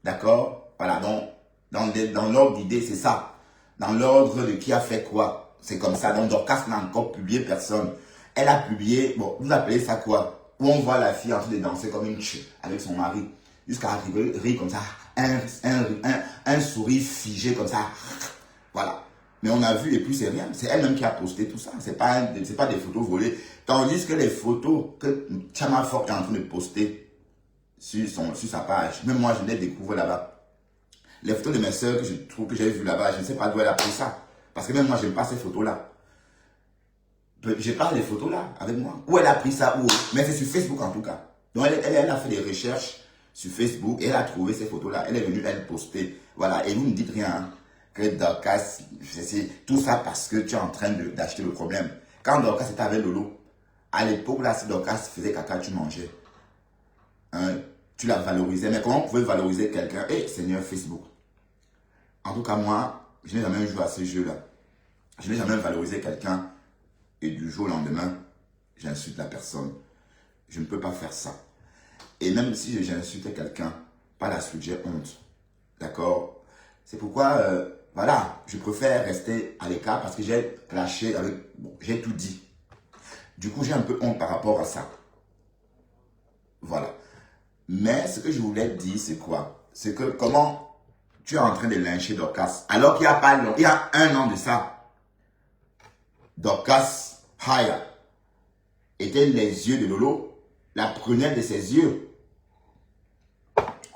D'accord? Voilà, donc, dans l'ordre d'idée, c'est ça. Dans l'ordre de qui a fait quoi. C'est comme ça. Donc, Dorcas n'a encore publié personne. Elle a publié, bon, vous appelez ça quoi? Où on voit la fille en train de danser comme une tche avec son mari. Jusqu'à rire comme ça. Un sourire figé comme ça. Voilà. Mais on a vu et puis c'est rien. C'est elle-même qui a posté tout ça. C'est pas des photos volées. Tandis que les photos que Chama Fort est en train de poster sur sa page, même moi je les découvre là-bas. Les photos de mes soeurs que je trouve que j'ai vues là-bas, je ne sais pas d'où elle a pris ça. Parce que même moi je n'aime pas ces photos-là. J'ai pas les photos là avec moi. Où elle a pris ça, où? Mais c'est sur Facebook en tout cas. Donc elle a fait des recherches sur Facebook et elle a trouvé ces photos-là. Elle est venue, elle poster. Voilà. Et vous ne dites rien. Hein, que Dorcas, c'est tout ça parce que tu es en train d'acheter le problème. Quand Dorcas était avec Lolo, à l'époque là, si Dorcas faisait caca, tu mangeais. Hein, tu la valorisais. Mais comment vous pouvez valoriser quelqu'un? Eh, Seigneur Facebook. En tout cas, moi, je n'ai jamais joué à ce jeu-là. Je n'ai jamais valorisé quelqu'un. Et du jour au lendemain, j'insulte la personne. Je ne peux pas faire ça. Et même si j'insulte quelqu'un, par la suite, j'ai honte. D'accord? C'est pourquoi, voilà, je préfère rester à l'écart parce que j'ai clashé avec... Bon, j'ai tout dit. Du coup, j'ai un peu honte par rapport à ça. Voilà. Mais ce que je voulais dire, c'est quoi? C'est que comment tu es en train de lyncher Dorcas alors qu'il y a pas long, il y a 1 an de ça. Dorcas Haya était les yeux de Lolo, la prunelle de ses yeux.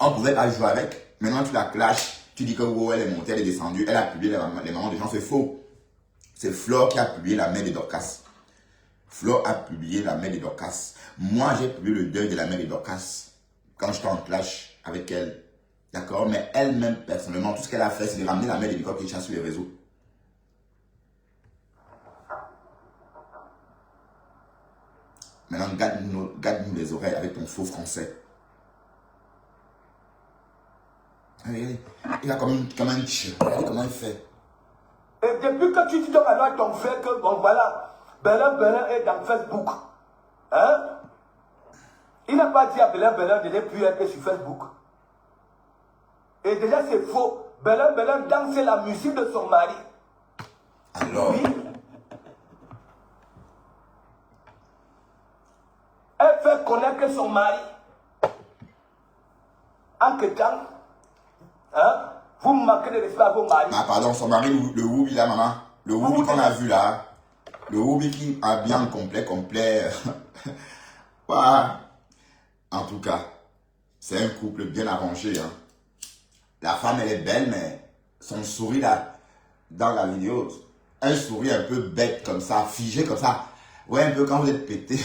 On ne pouvait pas jouer avec. Maintenant, tu la clashes, tu dis que oh, elle est montée, elle est descendue, elle a publié les mamans des gens. C'est faux. C'est Flore qui a publié la mère de Dorcas. Flore a publié la mère de Dorcas. Moi, j'ai publié le deuil de la mère de Dorcas quand j'étais en clash avec elle. D'accord? Mais elle-même, personnellement, tout ce qu'elle a fait, c'est de ramener la mère de Nicole Kecha sur les réseaux. Maintenant, garde-nous les oreilles avec ton faux français. Allez, il a comme un chien. Regardez comment il fait. Et depuis que tu dis donc à ton frère que, bon voilà, Berlin est dans Facebook. Hein? Il n'a pas dit à Berlin de ne plus être sur Facebook. Et déjà c'est faux. Berlin danse la musique de son mari. Alors? Oui. Elle fait connaître son mari. En que temps, hein, vous manquez de respect à vos maris. Ah pardon, son mari, le Woubi là, maman. Le Woubi qu'on a vu là. Le Woubi qui a bien complet. Voilà. En tout cas, c'est un couple bien arrangé. Hein. La femme, elle est belle, mais son sourire là, dans la vidéo, un sourire un peu bête comme ça, figé comme ça. Ouais, un peu quand vous êtes pété.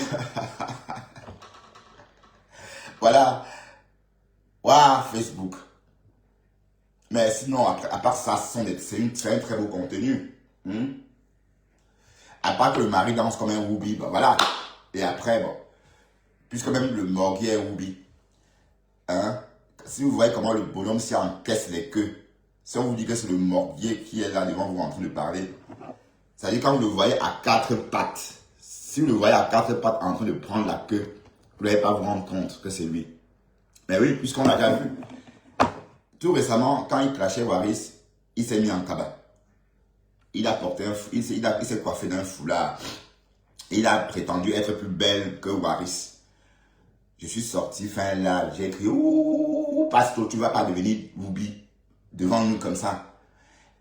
Voilà. Waouh, Facebook. Mais sinon, à part ça, c'est un très beau contenu. À part que le mari danse comme un Woubi, ben voilà. Et après, bon, puisque même le morguier est Woubi. Hein? Si vous voyez comment le bonhomme s'y encaisse les queues, Si on vous dit que c'est le morguier qui est là devant vous en train de parler, ça veut dire quand vous le voyez à quatre pattes, si vous le voyez à quatre pattes en train de prendre la queue, vous n'allez pas vous rendre compte que c'est lui. Mais oui, puisqu'on l'a déjà vu. Tout récemment, quand il clashait Waris, il s'est mis en cabas. Il a porté il s'est coiffé d'un foulard. Il a prétendu être plus belle que Waris. Je suis sorti fin là, j'ai écrit ouh, Pasto, tu vas pas devenir Boubi devant nous comme ça.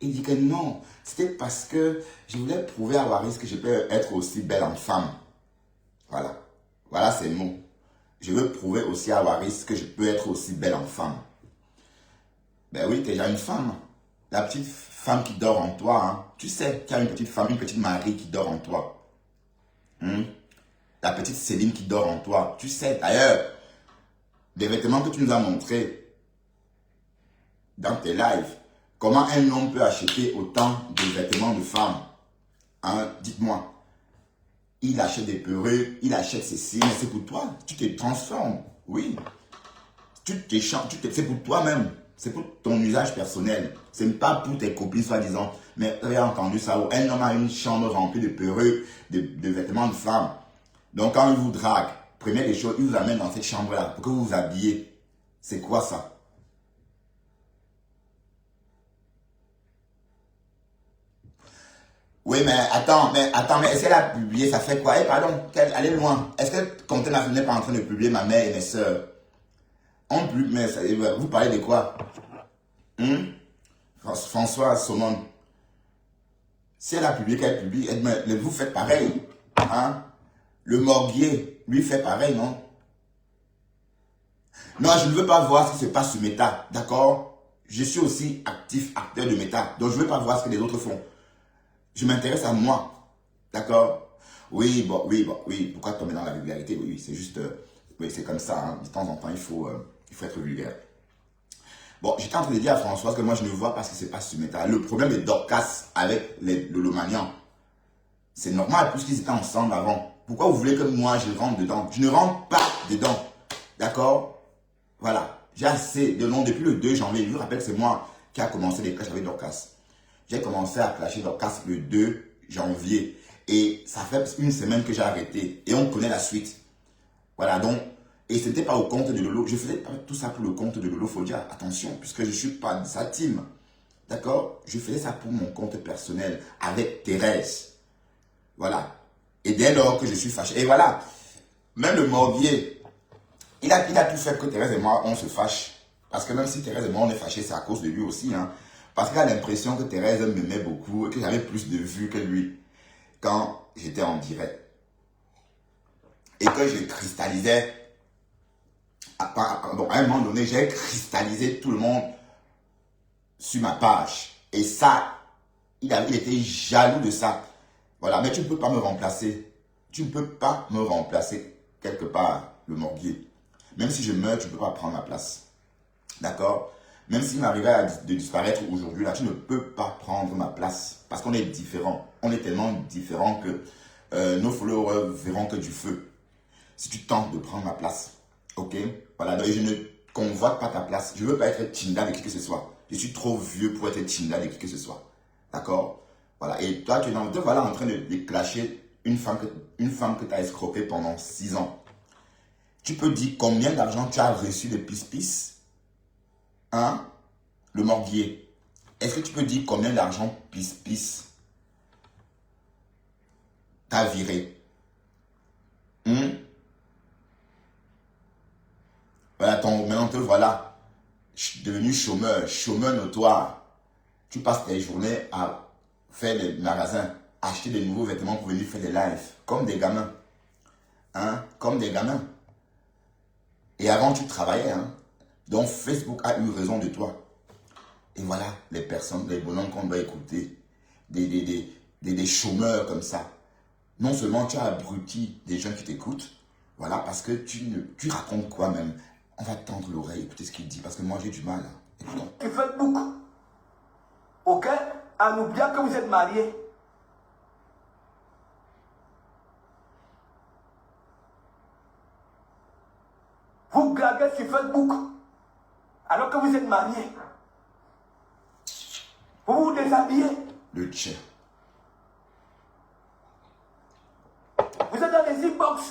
Il dit que non, c'était parce que je voulais prouver à Waris que je peux être aussi belle en femme. Voilà. Voilà ces mots. Je veux prouver aussi à Waris que je peux être aussi belle en femme. Ben oui, tu es déjà une femme. La petite femme qui dort en toi, hein. Tu sais qu'il y a une petite femme, une petite Marie qui dort en toi. La petite Céline qui dort en toi. Tu sais, d'ailleurs, les vêtements que tu nous as montrés dans tes lives, comment un homme peut acheter autant de vêtements de femmes? Hein? Dites-moi. Il achète des perruques, il achète ceci, mais c'est pour toi. Tu te transformes, oui. C'est pour toi-même. C'est pour ton usage personnel. Ce n'est pas pour tes copines, soi-disant. Mais tu as entendu ça, où un homme a une chambre remplie de perruques, de vêtements de femmes. Donc quand il vous drague, prenez des choses, il vous amène dans cette chambre-là pour que vous vous habillez. C'est quoi ça? Oui, mais attends, est-ce qu'elle a publié, ça fait quoi? Eh, pardon, allez loin. Est-ce que Content n'est pas en train de publier ma mère et mes soeurs? Mais vous parlez de quoi? François Saumon. Si elle a publié, qu'elle publie, vous faites pareil. Hein? Le morguier, lui, fait pareil, non? Non, je ne veux pas voir ce qui se passe sur Meta, d'accord? Je suis aussi acteur de Meta, donc je ne veux pas voir ce que les autres font. Je m'intéresse à moi, d'accord? Oui, pourquoi tomber dans la vulgarité? Oui, c'est juste, oui, c'est comme ça, hein. De temps en temps, il faut être vulgaire. Bon, j'étais en train de dire à Françoise que moi, je ne vois pas ce qui se passe sur Meta. Le problème de Dorcas avec le Lomanian, c'est normal, puisqu'ils étaient ensemble avant. Pourquoi vous voulez que moi, je rentre dedans? Je ne rentre pas dedans, d'accord? Voilà, j'ai assez de noms depuis le 2 janvier. Je vous rappelle que c'est moi qui a commencé les clashs avec Dorcas. J'ai commencé à clasher Dorcas le 2 janvier. Et ça fait une semaine que j'ai arrêté. Et on connaît la suite. Voilà, donc, et ce n'était pas au compte de Lolo. Je faisais pas tout ça pour le compte de Lolo Fodia. Attention, puisque je ne suis pas de sa team. D'accord? Je faisais ça pour mon compte personnel, avec Thérèse. Voilà. Et dès lors que je suis fâché. Et voilà, même le morguier, il a tout fait que Thérèse et moi, on se fâche. Parce que même si Thérèse et moi, on est fâchés, c'est à cause de lui aussi, hein. Parce qu'il a l'impression que Thérèse m'aimait beaucoup et que j'avais plus de vues que lui quand j'étais en direct. Et que je cristallisais. Bon, à un moment donné, j'ai cristallisé tout le monde sur ma page. Et ça, il était jaloux de ça. Voilà, mais tu ne peux pas me remplacer. Tu ne peux pas me remplacer quelque part, le morguier. Même si je meurs, tu ne peux pas prendre ma place. D'accord? Même s'il m'arrivait de disparaître aujourd'hui, là, tu ne peux pas prendre ma place. Parce qu'on est différents. On est tellement différents que nos followers verront que du feu. Si tu tentes de prendre ma place. Ok? Voilà, donc je ne convoite pas ta place. Je ne veux pas être Tinda de qui que ce soit. Je suis trop vieux pour être Tinda de qui que ce soit. D'accord? Voilà. Et toi, tu es en train de clasher une femme que tu as escroquée pendant 6 ans. Tu peux dire combien d'argent tu as reçu de pis-pis? Hein? Le morguier. Est-ce que tu peux dire combien d'argent pis-pis t'as viré? Voilà, maintenant te voilà. Devenu chômeur notoire. Tu passes tes journées à faire des magasins, acheter des nouveaux vêtements pour venir faire des lives. Comme des gamins. Hein? Comme des gamins. Et avant, tu travaillais. Hein? Donc, Facebook a eu raison de toi. Et voilà, les personnes, les bonhommes qu'on doit écouter. Des chômeurs comme ça. Non seulement tu as abruti des gens qui t'écoutent, voilà, parce que tu racontes quoi même? On va tendre l'oreille, écouter ce qu'il dit, parce que moi j'ai du mal. Écoutons. Tu faites beaucoup. Ok? En oubliant que vous êtes mariés. Vous blaguez sur Facebook. Alors que vous êtes mariés. vous déshabiller. Le tien. Vous êtes dans les inbox.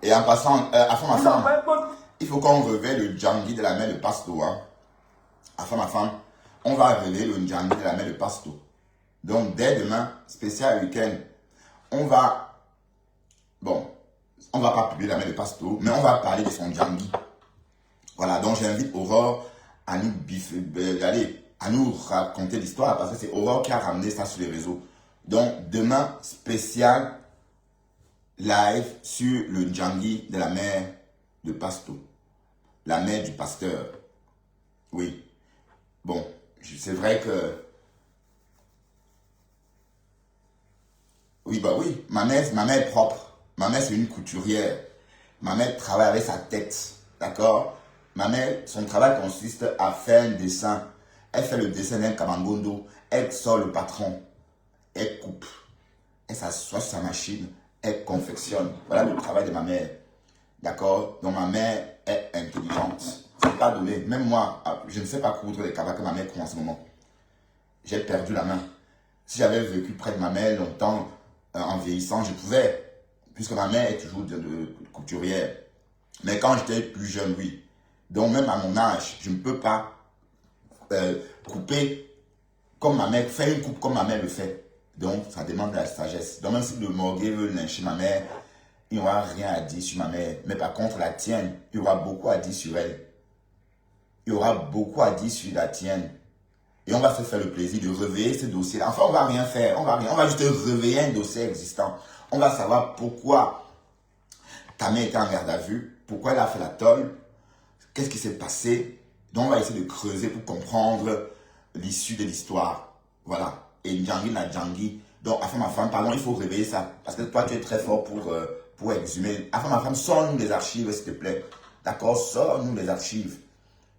Et en passant, afin ma Vous femme, envoyez votre... il faut qu'on révèle le Djangui de la mère de Pasto. Hein. Afin ma femme, on va révéler le Djangui de la mère de Pasto. Donc, dès demain, spécial week-end, on va... Bon, on va pas publier la mère de Pasto, mais on va parler de son Djangui. Voilà, donc j'invite Aurore à nous, à nous raconter l'histoire, parce que c'est Aurore qui a ramené ça sur les réseaux. Donc, demain, spécial live sur le Djangui de la mère de Pasto. La mère du pasteur. Oui. Bon, c'est vrai que... Oui, bah oui, ma mère est propre. Ma mère, c'est une couturière. Ma mère travaille avec sa tête. D'accord? Ma mère, son travail consiste à faire un dessin. Elle fait le dessin d'un kamangondo. Elle sort le patron. Elle coupe. Elle s'assoit sur sa machine. Elle confectionne. Voilà le travail de ma mère. D'accord? Donc ma mère est intelligente. C'est pas donné. Même moi, je ne sais pas coudre les cabas que ma mère coud en ce moment. J'ai perdu la main. Si j'avais vécu près de ma mère longtemps, en vieillissant, je pouvais. Puisque ma mère est toujours de couturière. Mais quand j'étais plus jeune, oui. Donc même à mon âge, je ne peux pas couper comme ma mère, faire une coupe comme ma mère le fait. Donc ça demande de la sagesse. Donc même si le morguet veut lyncher ma mère, il n'y aura rien à dire sur ma mère. Mais par contre, la tienne, il y aura beaucoup à dire sur elle. Il y aura beaucoup à dire sur la tienne. Et on va se faire le plaisir de réveiller ce dossier. Enfin, on va rien faire. On va juste réveiller un dossier existant. On va savoir pourquoi ta mère était en garde à vue, pourquoi elle a fait la tôle, qu'est-ce qui s'est passé. Donc, on va essayer de creuser pour comprendre l'issue de l'histoire. Voilà. Et Djangui, la Djangui. Donc, afin ma femme, pardon, il faut réveiller ça. Parce que toi, tu es très fort pour exhumer. Afin ma femme, sors-nous les archives, s'il te plaît. D'accord? Sors-nous les archives.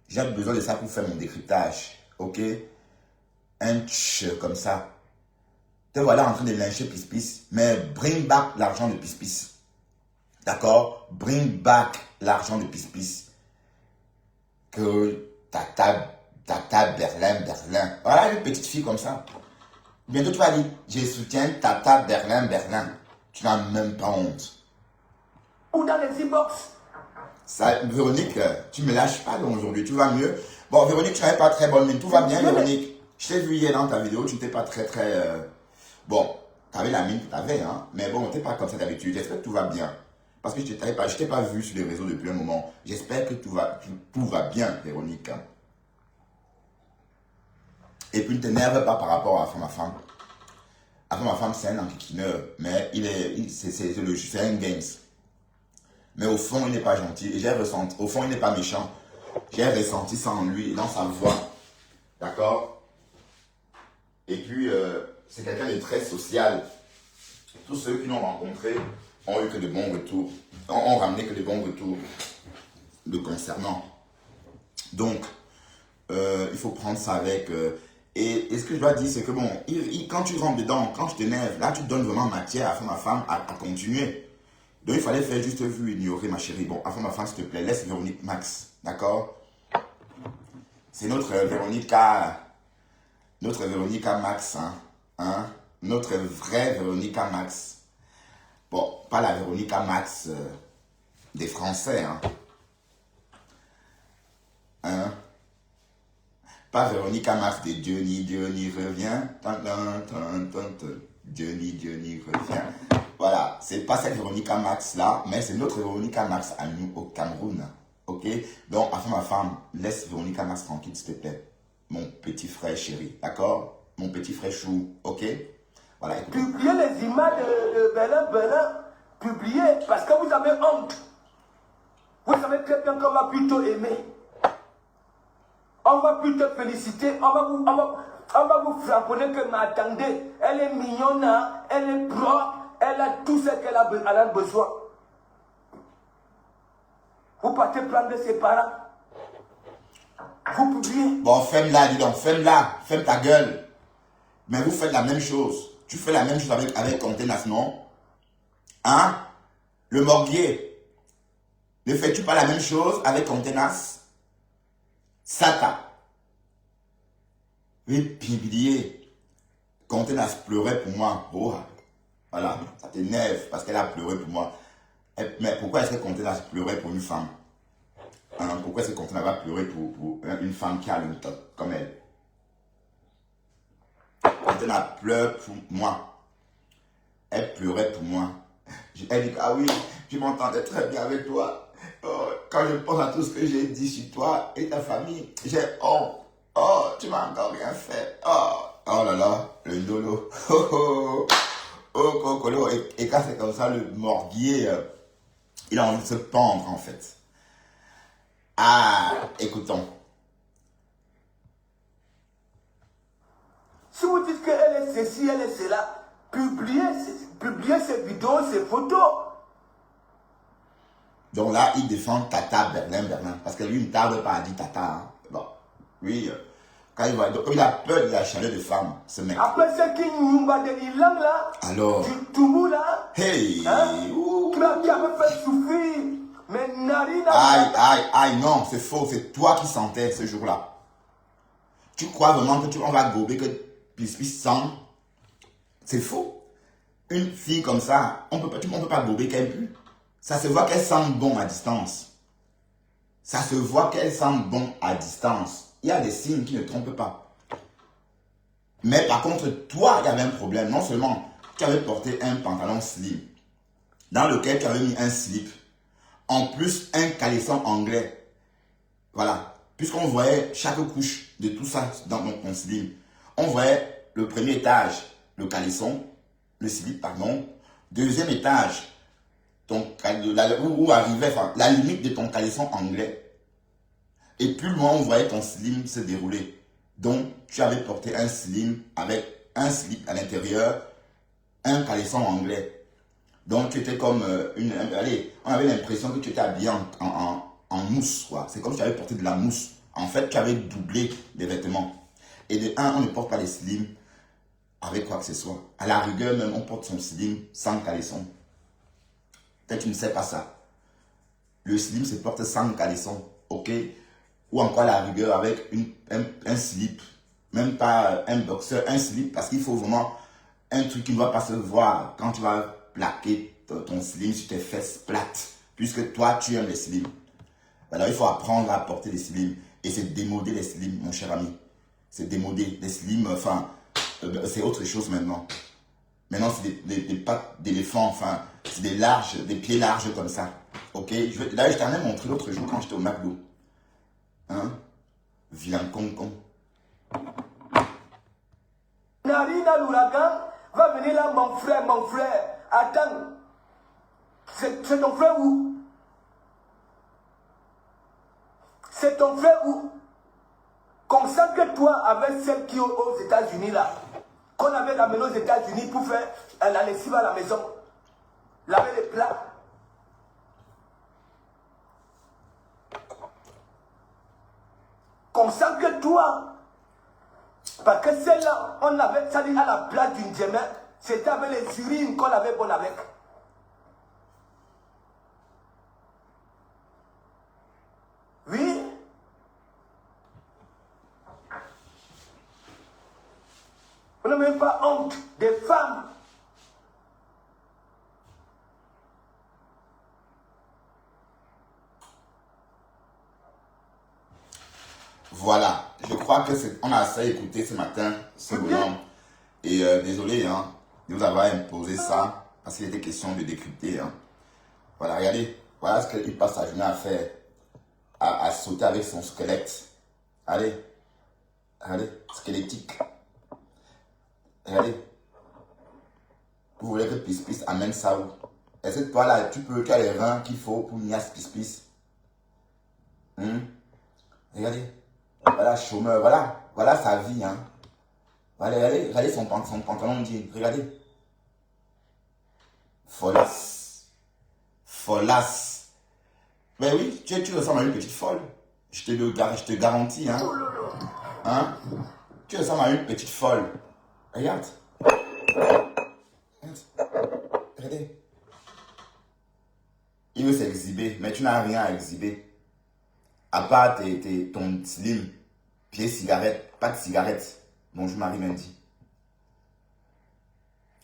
J'ai besoin de ça pour faire mon décryptage. Ok? Un tch comme ça. Te voilà en train de lyncher Pispis. Mais bring back l'argent de Pispis. D'accord? Bring back l'argent de Pispis. Que Tata Berlin. Voilà une petite fille comme ça. Bientôt tu vas dire, je soutiens Tata Berlin. Tu n'as même pas honte. Ou dans les inbox. Ça, Véronique, tu me lâches pas donc aujourd'hui, tu vas mieux. Bon, Véronique, tu n'es pas très bonne, mais tout va bien, Véronique. Je t'ai vu hier dans ta vidéo, tu n'étais pas très... Bon, tu avais la mine que tu avais, hein, mais bon, tu n'es pas comme ça d'habitude. J'espère que tout va bien. Parce que je ne t'ai pas vu sur les réseaux depuis un moment. J'espère que tout va bien, Véronique. Et puis ne t'énerve pas par rapport à ma femme. Ma femme, c'est un enquiquineur, mais c'est un games. Mais au fond, il n'est pas gentil. Et j'ai ressenti, au fond, il n'est pas méchant. J'ai ressenti ça en lui et dans sa voix. D'accord? Et puis, c'est quelqu'un de très social. Tous ceux qui l'ont rencontré ont eu que de bons retours. Ont ramené que de bons retours le concernant. Donc, il faut prendre ça avec... et ce que je dois dire, c'est que bon, quand tu rentres dedans, quand tu t'énerves, là, tu donnes vraiment matière à ma femme à continuer. Donc, il fallait faire juste vu, ignorer, ma chérie. Bon, avant ma femme, s'il te plaît, laisse Véronique Max. D'accord? C'est notre Véronica Max. Hein? Notre vraie Véronica Max. Bon, pas la Véronica Max des Français. Hein? Pas Véronica Max de Johnny revient. Johnny revient. Voilà, c'est pas cette Véronica Max là, mais c'est notre Véronica Max à nous au Cameroun. Ok? Donc, afin ma femme, laisse Véronica Max tranquille, s'il te plaît. Mon petit frère chéri, d'accord? Mon petit frère chou, ok? Voilà, écoutez. Publiez les images de Berlin. Publiez, parce que vous avez honte. Vous savez très bien qu'on va plutôt aimer. On va plutôt féliciter. On va vous frapponner que, mais attendez, elle est mignonne, hein, elle est propre. Elle a tout ce qu'elle a besoin. Vous partez prendre ses parents. Vous publiez. Bon, ferme-la, dis donc, ferme-la, ferme ta gueule. Mais vous faites la même chose. Tu fais la même chose avec Contenas, non? Hein? Le morguier. Ne fais-tu pas la même chose avec Contenas? Sata. Oui, publier. Contenance pleurait pour moi. Oh, voilà, ça t'énerve parce qu'elle a pleuré pour moi. Mais pourquoi est-ce que Contenance pleurait pour une femme? Pourquoi est-ce que Contenance va pleurer pour une femme qui a le temps comme elle? Contenance pleure pour moi. Elle pleurait pour moi. Elle dit, ah oui, je m'entendais très bien avec toi. Oh, quand je pense à tout ce que j'ai dit sur toi et ta famille, j'ai tu m'as encore rien fait. Oh là là, le dolo. Cocolo. Et quand c'est comme ça, le morguier, il a envie de se pendre en fait. Ah, écoutons. Si vous dites qu'elle est ceci, elle est cela, publiez ses vidéos, ses photos. Donc là, il défend Tata Berlin. Parce que lui, il ne tarde pas à dire Tata. Hein. Bon, lui, quand il va, donc, il a peur de la chaleur de femme, ce mec. Après ce qui nous va de l'Ilang là, alors, du Toumou là, hey, qui avait fait souffrir, mais Narina. Aïe, non, c'est faux, c'est toi qui sentais ce jour-là. Tu crois vraiment que on va gober que Pispis sent? C'est faux. Une fille comme ça, on peut pas gober qu'elle pue. Ça se voit qu'elle sent bon à distance. Ça se voit qu'elle sent bon à distance. Il y a des signes qui ne trompent pas. Mais par contre, toi, il y avait un problème. Non seulement tu avais porté un pantalon slim, dans lequel tu avais mis un slip, en plus un caleçon anglais. Voilà. Puisqu'on voyait chaque couche de tout ça dans ton slim. On voyait le premier étage, le caleçon, le slip, pardon. Deuxième étage, où arrivait la limite de ton caleçon anglais. Et plus loin, on voyait ton slim se dérouler. Donc, tu avais porté un slim avec un slip à l'intérieur, un caleçon anglais. Donc, tu étais comme on avait l'impression que tu étais habillé en mousse, quoi. C'est comme si tu avais porté de la mousse. En fait, tu avais doublé les vêtements. Et de un, on ne porte pas les slims avec quoi que ce soit. À la rigueur, même, on porte son slim sans caleçon. Peut-être tu ne sais pas ça. Le slim se porte sans caleçon, ok? Ou encore à la rigueur avec un slip. Même pas un boxeur, un slip, parce qu'il faut vraiment un truc qui ne va pas se voir quand tu vas plaquer ton slim sur tes fesses plates. Puisque toi, tu aimes les slims. Alors, il faut apprendre à porter les slims. Et c'est démoder les slims, mon cher ami. C'est démoder les slims, enfin, c'est autre chose maintenant. Maintenant, c'est des pattes d'éléphant, enfin, c'est des pieds larges comme ça. Ok? Là, je t'en ai montré l'autre jour quand j'étais au McDo. Hein? Vilain con. Narina l'ouragan va venir là, mon frère. Attends. C'est ton frère où? C'est ton frère où? Consacre-toi avec celle qui est aux États-Unis là. Qu'on avait ramené aux États-Unis pour faire la lessive à la maison. Laver les plats. Consacre-toi. Parce que celle-là, on avait ça dit à la place d'une djemma. C'était avec les urines qu'on avait bon avec. Oui. On n'a même pas honte des femmes. Voilà, je crois que on a assez écouté ce matin, ce bonhomme. Et désolé de vous avoir imposé ça, parce qu'il était question de décrypter. Voilà, regardez, voilà ce qu'il passe sa journée à faire, à sauter avec son squelette. Allez, squelettique. Regardez, vous voulez que Pispis amène ça où? Est-ce que toi là, tu as les reins qu'il faut pour Nias Pispis? Regardez. Voilà, chômeur, voilà sa vie, Regardez son pantalon jean, regardez. Folasse. Mais oui, tu ressembles à une petite folle. Je te garantis, Tu ressembles à une petite folle. Regarde. Regardez. Il veut s'exhiber, mais tu n'as rien à exhiber. À part ton slim, pied cigarette, pas de cigarette. Bonjour Marie-Mendy.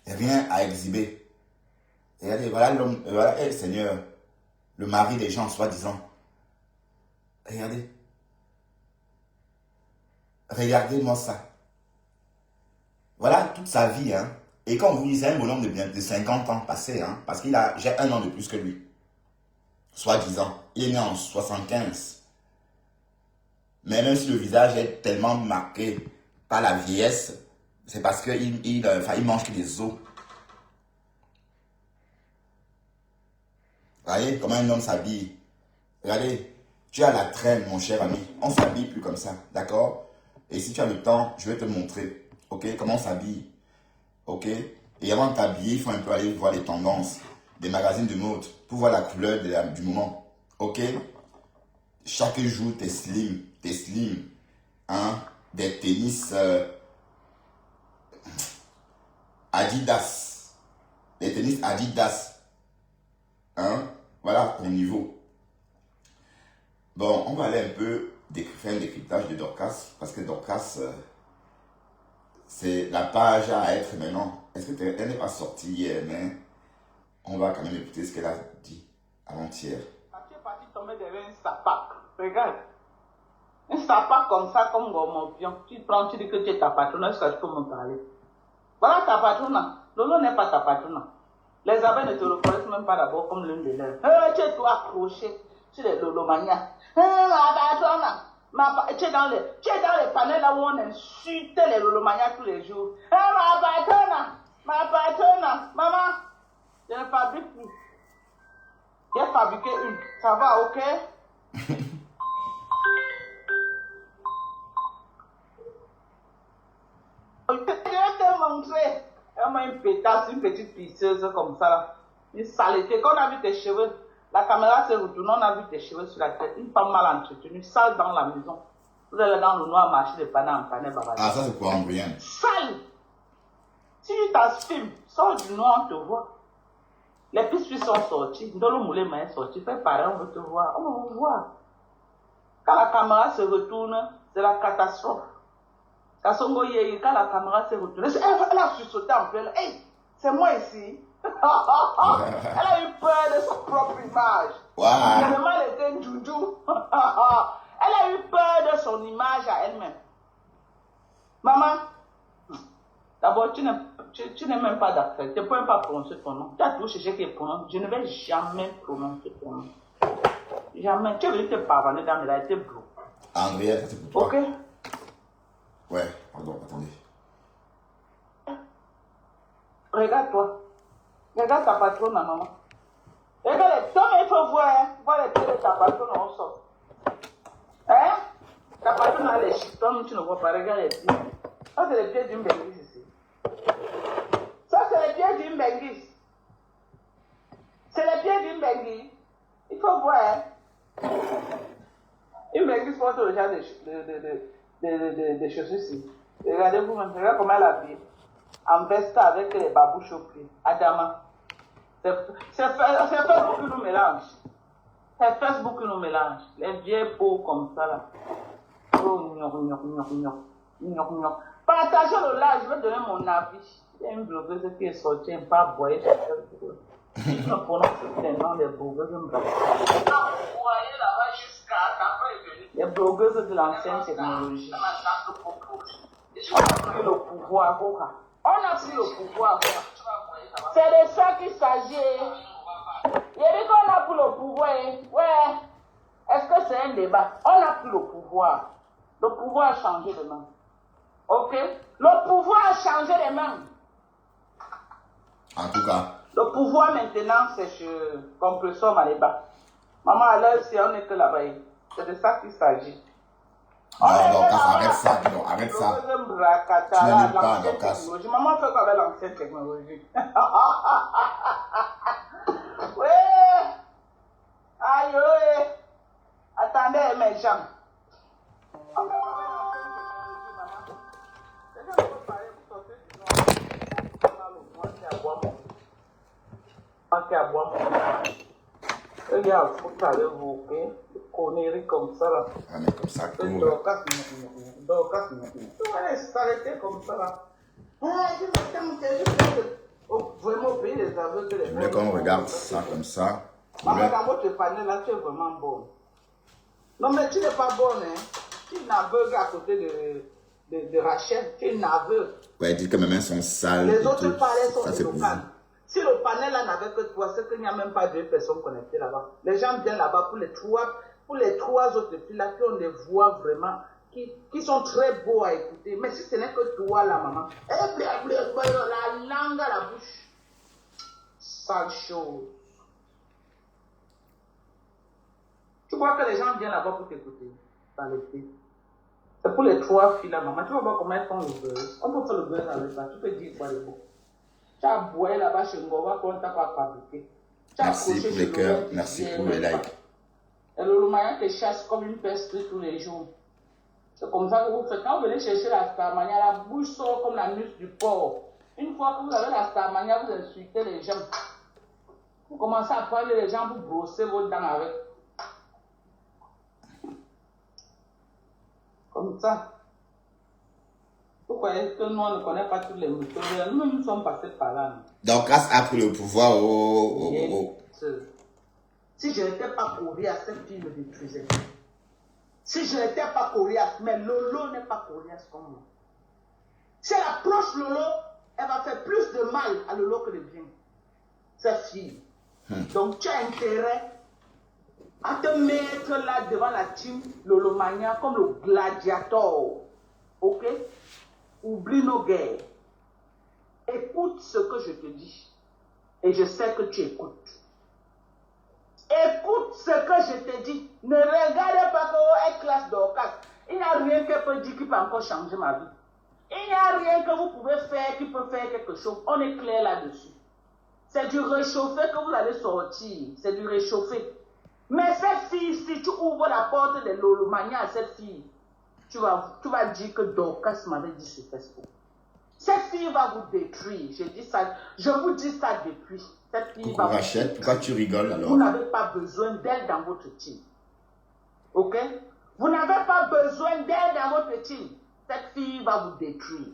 Rien à exhiber. Regardez, voilà l'homme, voilà le Seigneur, le mari des gens, soi-disant. Regardez. Regardez-moi ça. Voilà toute sa vie, hein. Et quand vous lisez un bonhomme de 50 ans passé, hein, parce j'ai 1 an de plus que lui. Soi-disant. Il est né en 75. Mais même si le visage est tellement marqué par la vieillesse, c'est parce qu'il mange que des os. Regardez comment un homme s'habille. Regardez, tu as la traîne, mon cher ami. On ne s'habille plus comme ça, d'accord? Et si tu as le temps, je vais te montrer, ok, comment on s'habille. Ok? Et avant de t'habiller, il faut un peu aller voir les tendances des magazines de mode pour voir la couleur du moment. Ok? Chaque jour, t'es slim. Hein? Des tennis Adidas. Des tennis Adidas. Hein? Voilà ton niveau. Bon, on va aller un peu faire un décryptage de Dorcas. Parce que Dorcas, c'est la page à être maintenant. Est-ce qu'elle n'est pas sortie hier, mais on va quand même écouter ce qu'elle a dit avant-hier. Tu es parti tomber derrière un sapac. Regarde. Un sapac comme ça, comme mon pion. Tu prends, tu dis que tu es ta patronne, est-ce que tu peux me parler? Voilà ta patronne. Lolo n'est pas ta patronne. Les abeilles ne te reconnaissent même pas d'abord comme l'une des leurs. Tu es tout accroché sur les lolomanias. Ma patronne. Tu es dans les panels là où on insulte les lolomanias tous les jours. Ma patronne. Maman, je ne fabrique plus. J'ai fabriqué une. Ça va, ok? Je vais te montrer. Elle une pétasse, une petite pisseuse comme ça. Là. Une saleté. Quand on a vu tes cheveux, la caméra s'est retournée, on a vu tes cheveux sur la tête. Une femme mal entretenue, sale dans la maison. Vous allez dans le noir marcher de panne en panne, babadi. Ah, ça c'est quoi, Brian? Sale! Si tu t'assumes, sors du noir, on te voit. Les pistes sont sorties. Ndolo Moulé est sorti. Fais pareil, on veut te voir. On veut voir. Quand la caméra se retourne, c'est la catastrophe. Quand la caméra se retourne, elle a sursauté en plein. Hey, c'est moi ici. Elle a eu peur de sa propre image. Vraiment, elle était un doudou. Elle a eu peur de son image à elle-même. Maman, d'abord, tu n'es même pas d'affaires. Tu ne peux même pas prononcer ton nom. Tu as tout cherché qui prononce. Je ne vais jamais prononcer ton nom. Jamais. Tu es venu te pavaner dans la été bleue. Andrea, ça c'est pour toi. Ok? Ouais, pardon, attendez. Regarde-toi. Regarde ta patronne, maman. Regarde, toi, il faut voir, hein. Voir les pieds de ta patronne, on sort. Hein? Ta patronne a les chiffres, toi, tu ne vois pas. Regarde les pieds. Ça, c'est les pieds d'une benguise ici. Ça, c'est les pieds d'une benguise. C'est les pieds d'une benguise. Il faut voir, hein. Une benguise porte le genre de chaussures ici. Regardez-vous, regardez comment elle a habillé. En veste avec les babouches au pied. Adama. C'est Facebook qui nous mélange. C'est Facebook qui nous mélange. Les vieilles peaux comme ça là. Oh, partagez le live, je vais donner mon avis. Il y a une blogueuse qui est sortie, elle pas boyer sur Facebook. Je ne prononce plus les noms des blogueuses. Les blogueuses de l'ancienne technologie. On a pris le pouvoir. On a pris le pouvoir. C'est de ça qu'il s'agit. Il dit qu'on a pris le pouvoir. Ouais. Est-ce que c'est un débat? On a pris le pouvoir. Le pouvoir a changé de main. Ok? Le pouvoir a changé de main. En tout cas. Le pouvoir maintenant, c'est chez Compressor Maléba. Maman, à l'heure, si on n'est que là-bas, c'est de ça qu'il s'agit. Non, Dorcas, arrête ça, non, arrête ça. Tu n'aimes pas, Dorcas. Maman fait quoi avec l'ancienne technologie? Oui! Aïe, oui! Attendez, mes gens. Ok, à boire mon. Regarde, vous allez vous, ok? conneries comme ça là. Ah, mais comme ça, cool. Dorcas, tu vas s'arrêter comme ça là. Vraiment au pays des aveugles. Je voulais qu'on regarde ça comme ça. Maman, dans votre panel là, tu es vraiment bonne. Non, mais tu n'es pas bonne, hein. Tu es une aveugle à côté de Rachel. Tu es une aveugle. Ouais, dit que mes mains sont sales. Les autres panels sont ça, c'est locales. Si le panel là n'avait que toi, c'est qu'il n'y a même pas deux personnes connectées là-bas. Les gens viennent là-bas pour les trois autres filles là qui ont des voix vraiment, qui sont très beaux à écouter. Mais si ce n'est que toi là, maman, la langue à la bouche, sale chose. Tu vois que les gens viennent là-bas pour t'écouter dans le thé. C'est pour les trois filles là, maman. Tu vas voir comment elles font le buzz. On peut faire le buzz avec ça. Tu peux dire quoi de beau. Tu as boué là-bas chez Ngova qu'on t'a pas fabriqué. Merci pour les cœurs, merci pour les likes. Et le Lumaya te chasse comme une peste tous les jours. C'est comme ça que vous faites. Quand vous venez chercher la Starmania, la bouche sort comme la nuque du porc. Une fois que vous avez la Starmania, vous insultez les gens. Vous commencez à prendre les gens pour brosser vos dents avec. Comme ça. Vous croyez que nous, on ne connaît pas tous les méthodes. Nous sommes passés par là. Donc, grâce a pris le pouvoir. Si je n'étais pas coriace, cette fille me détruisait. Si je n'étais pas coriace, mais Lolo n'est pas coriace comme moi. Si elle approche Lolo, elle va faire plus de mal à Lolo que de bien. Cette fille. Donc, tu as intérêt à te mettre là devant la team Lolo Mania comme le gladiateur. Ok? Oublie nos guerres. Écoute ce que je te dis. Et je sais que tu écoutes. Écoute ce que je te dis. Ne regarde pas qu'elle classe Dorcas. Il n'y a rien qu'elle peut dire qui peut encore changer ma vie. Il n'y a rien que vous pouvez faire qui peut faire quelque chose. On est clair là-dessus. C'est du réchauffé que vous allez sortir. C'est du réchauffé. Mais cette fille, si tu ouvres la porte de Lolomania à cette fille, tu vas dire que Dorcas m'avait dit sur Facebook. Cette fille va vous détruire. Je vous dis ça depuis. Cette fille pourquoi va Rachel, pourquoi tu rigoles alors? Vous n'avez pas besoin d'elle dans votre team. Ok? Vous n'avez pas besoin d'elle dans votre team. Cette fille va vous détruire.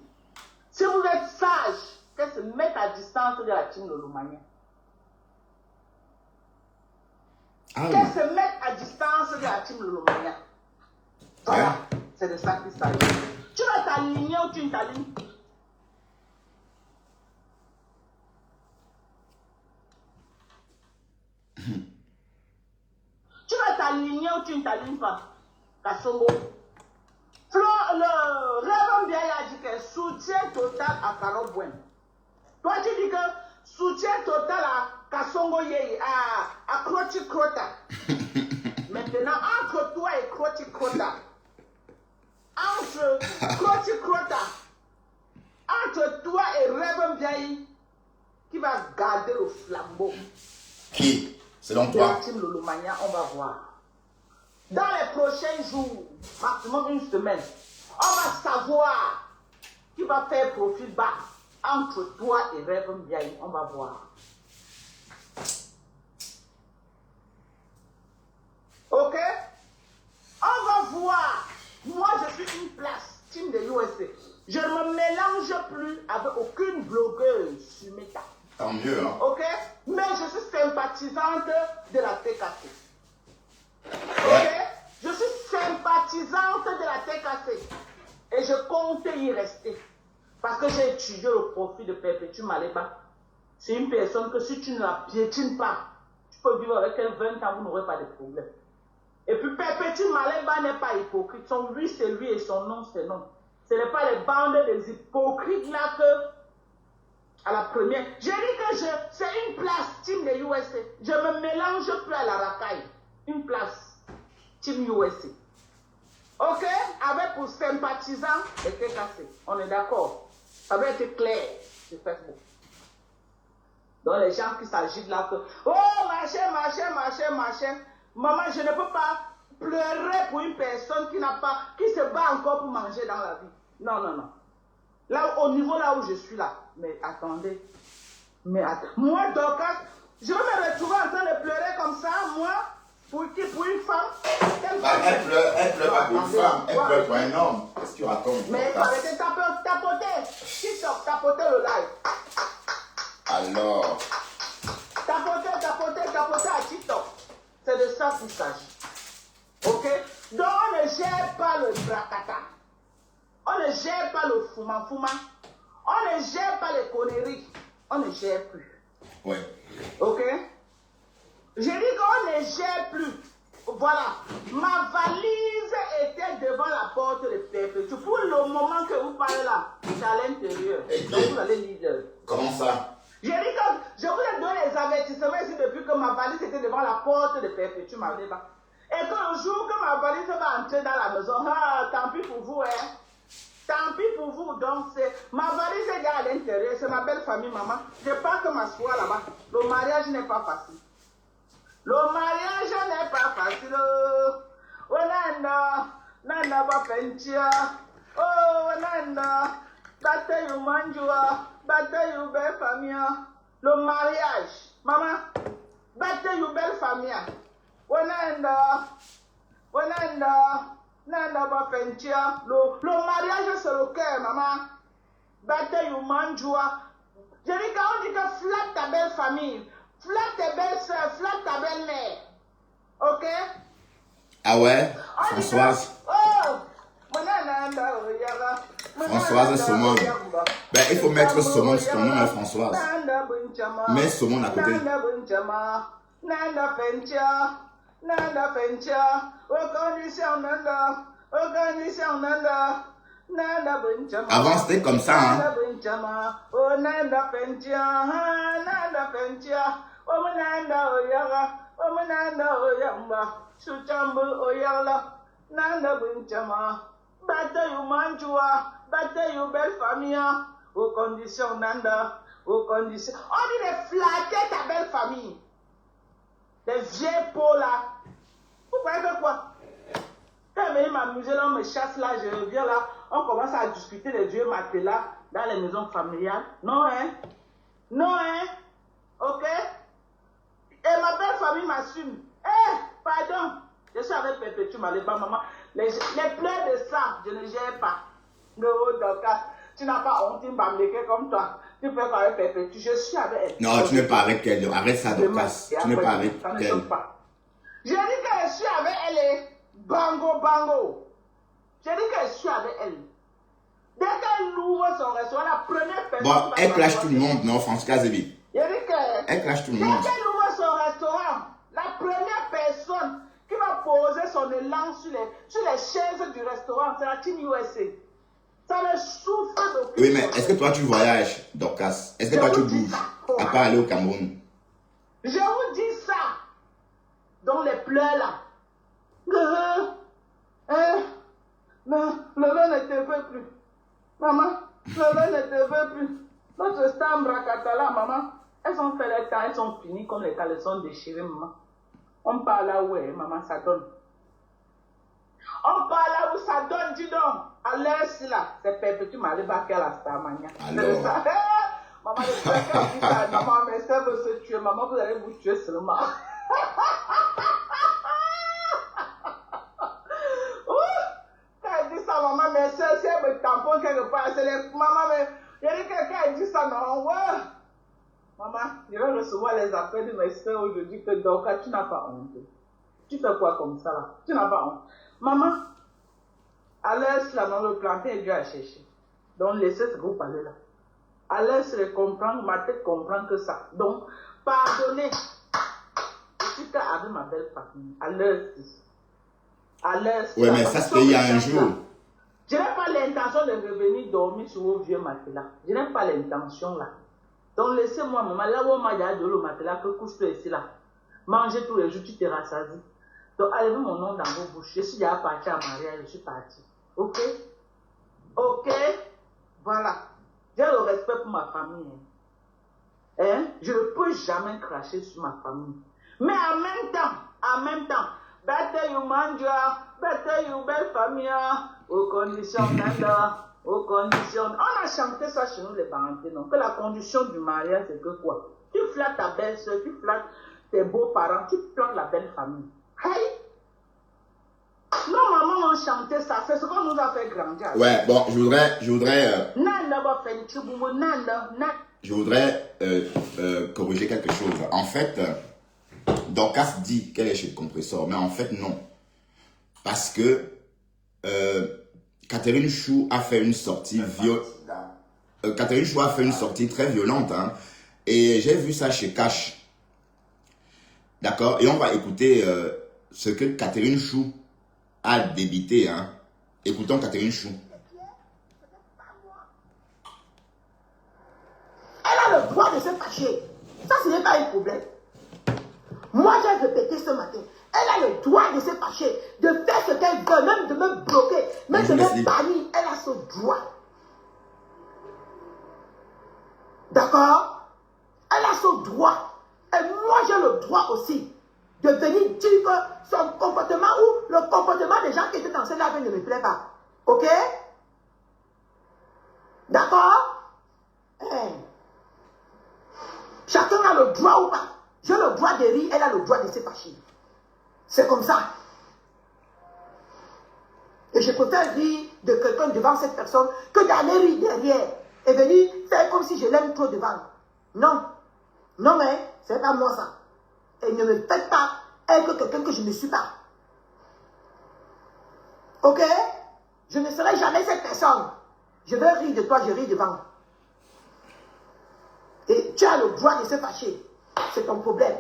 Si vous êtes sage, qu'elle se mette à distance de la team Lolomania. Qu'elle se mette à distance de la team Lolomania. Voilà. C'est de ça qu'il s'agit. Tu vas t'aligner ou tu ne t'alignes pas. Tu vas t'aligner ou tu ne t'alignes pas. Kassongo. Le Révon Biaï a dit que soutien total à Carole Bouin. Toi tu dis que soutien total à Kassongo Yei, à Kroti Krota. Maintenant, entre toi et Kroti Krota, entre Kroti Krota, entre toi et Révon Biaï, qui va garder le flambeau? Qui? Selon De toi? la team Lolomania, on va voir. Dans les prochains jours, maximum une semaine, on va savoir qui va faire profil bas entre toi et Révon Biaï. On va voir. Ok? On va voir. Moi, je suis une place, team de USA. Je ne me mélange plus avec aucune blogueuse sur Meta. Tant mieux, hein? Ok? Mais je suis sympathisante de la TKC. Ouais. Ok? Je suis sympathisante de la TKC. Et je compte y rester. Parce que j'ai étudié le profil de Perpétue Maleba. C'est une personne que si tu ne la piétines pas, tu peux vivre avec elle 20 ans, vous n'aurez pas de problème. Et puis Perpétue Maleba n'est pas hypocrite. Son lui, c'est lui et son nom, c'est non. Ce n'est pas les bandes des hypocrites là que... À la première, j'ai dit que c'est une place, team de USA. Je ne me mélange plus à la racaille. Une place, team USA. Ok? Avec pour sympathisants et TKC. On est d'accord? Ça va être clair sur Facebook. Donc les gens qui s'agitent là que, oh, machin. Maman, je ne peux pas pleurer pour une personne qui se bat encore pour manger dans la vie. Non. Là, au niveau là où je suis là. Mais attendez. Moi, Dorcas, je vais me retrouver en train de pleurer comme ça, moi. Pour qui? Pour une femme? Quelle Bah, femme? elle pleure pas pour une femme, elle pleure pour un homme. Qu'est-ce que tu racontes? Mais il faut arrêter de tapoter. TikTok, tapoter le live. Alors, Tapoter à TikTok. C'est de ça qu'il s'agit. Ok? Donc on ne gère pas le bracata. On ne gère pas le fouma. On ne gère pas les conneries. On ne gère plus. ouais. Ok? J'ai dit qu'on ne gère plus. Voilà. Ma valise était devant la porte de Perpétue. Pour le moment que vous parlez là, c'est à l'intérieur. Donc vous allez lire. Comment ça? J'ai dit que je vous ai donné les avertissements ici depuis que ma valise était devant la porte de Perpétue. Et que le jour que ma valise va entrer dans la maison, tant pis pour vous, hein. Tant pis pour vous. Donc, ma valise est à l'intérieur. C'est ma belle famille, maman. Je pars que m'asseoir là-bas. Le mariage n'est pas facile. Le mariage n'est pas facile. Oh, nana, ba pentia. Oh, nana, bataille ou manjoua, bataille ou belle famille. Le mariage, maman, bataille ou belle famille. Oh, nana, ba pentia. Le mariage, c'est le cœur, maman. Bataille ou manjoua. Je dis quand on dit que flatte ta belle famille. Flatte tes belles-sœurs, flatte ta belle-mère. Ok? Ah ouais? Françoise? Françoise Saumon. Ben, il faut mettre Saumon sur ton nom, hein, Françoise. Mets Saumon à côté. Avant, c'était comme ça, hein? Belle famille, aux conditions, Nanda, aux conditions. On dit de flatter ta belle famille. Des vieilles peaux là. Vous croyez que quoi? Quand je m'amuser là, on me chasse là, je reviens là, on commence à discuter des vieux matelas dans les maisons familiales. Non, hein? Non, hein? Ok? Et ma belle famille m'assume. Pardon. Je suis avec Perpétue, maman. Les pleurs de sang, je ne gère pas. Non, Dorcas, tu n'as pas honte, tu vas me laisser comme toi. Tu peux avec Perpétue, je suis avec elle. Non, tu n'es pas avec elle. Arrête ça, Dorcas. Tu n'es pas avec elle. J'ai dit que je suis avec elle et bango. J'ai dit que je suis avec elle. Dès qu'elle ouvre son restaurant, la première personne... Bon, elle clash tout le monde, non, François Zébi? J'ai dit que... Elle clash tout le Dès monde. qu'elle ouvre son restaurant, la première personne qui va poser son élan sur les chaises du restaurant, c'est la Team USA. Ça ne souffre d'aucune... Oui, mais est-ce que toi tu voyages, Dorcas? Est-ce que toi tu bouges à part aller au Cameroun? Je vous dis ça. Dans les pleurs là. Mais Lolo ne te veut plus. Maman, Lolo ne te veut plus. Notre star Bracatala, maman, elles ont fait les temps, elles sont finies comme les caleçons déchirés, maman. On parle là où est, maman, ça donne. On parle là où ça donne, dis donc. À l'heure ci là, c'est Perpétue Maleba qui a la star mania. Alors. Maman, dit ça. Maman, mais ça veut se tuer. Maman, vous allez vous tuer seulement. Quand elle dit ça, maman, mais si elle me tamponne quelque part, c'est les... Maman, mais il y a quelqu'un qui dit ça, non, ouais. Maman, je vais recevoir les appels de mes soeurs aujourd'hui que donc, tu n'as pas honte. Tu fais quoi comme ça là? Tu n'as pas honte. Maman, à l'heure, là, dans le plantain est dû à chercher. Donc, laissez ce que vous parlez là. À l'heure, c'est comprendre, ma tête comprend que ça. Donc, pardonnez. Je suis avec ma belle famille. À l'heure, oui, mais ça c'était il y a un jour. Je n'ai pas l'intention de revenir dormir sur vos vieux matelas. Je n'ai pas l'intention là. Donc laissez-moi, maman, là où on m'a dit le matelas, que couche-toi ici là. Mangez tous les jours, tu te rassasies. Donc allez mon nom dans vos bouches. Je suis déjà parti à mariage, je suis parti. Ok? Ok? Voilà. J'ai le respect pour ma famille. Hein? Je ne peux jamais cracher sur ma famille. Mais en même temps, bête you manja, bête you belle famille, aux conditions d'Anda, aux conditions. On a chanté ça chez nous les parents, non? Que la condition du mariage, c'est que quoi? Tu flattes ta belle-soeur, tu flattes tes beaux-parents, tu plantes la belle famille. Hey. Non, maman, on chantait ça. C'est ce qu'on nous a fait grandir. Ouais, bon, je voudrais corriger quelque chose. En fait, Dorcas dit qu'elle est chez le compresseur, mais en fait, non. Parce que Catherine Chou a fait une sortie Catherine Chou a fait une sortie très violente. Hein, et j'ai vu ça chez Cash. D'accord? Et on va écouter ce que Catherine Chou a débité. Hein. Écoutons Catherine Chou. Elle a le droit de se fâcher. Ça, ce n'est pas un problème. Moi, j'ai répété ce matin. Elle a le droit de se fâcher, de faire ce qu'elle veut, même de me bloquer, même de me bannir. Elle a ce droit. D'accord? Elle a ce droit. Et moi, j'ai le droit aussi de venir dire que son comportement ou le comportement des gens qui étaient dans cette live ne me plaît pas. Ok? D'accord? Chacun a le droit ou pas. J'ai le droit de rire, elle a le droit de se fâcher. C'est comme ça. Et je préfère rire de quelqu'un devant cette personne que d'aller rire derrière et venir faire comme si je l'aime trop devant. Non. Non, mais c'est pas moi ça. Et ne me faites pas être quelqu'un que je ne suis pas. Ok? Je ne serai jamais cette personne. Je veux rire de toi, je ris devant. Et tu as le droit de se fâcher. C'est ton problème.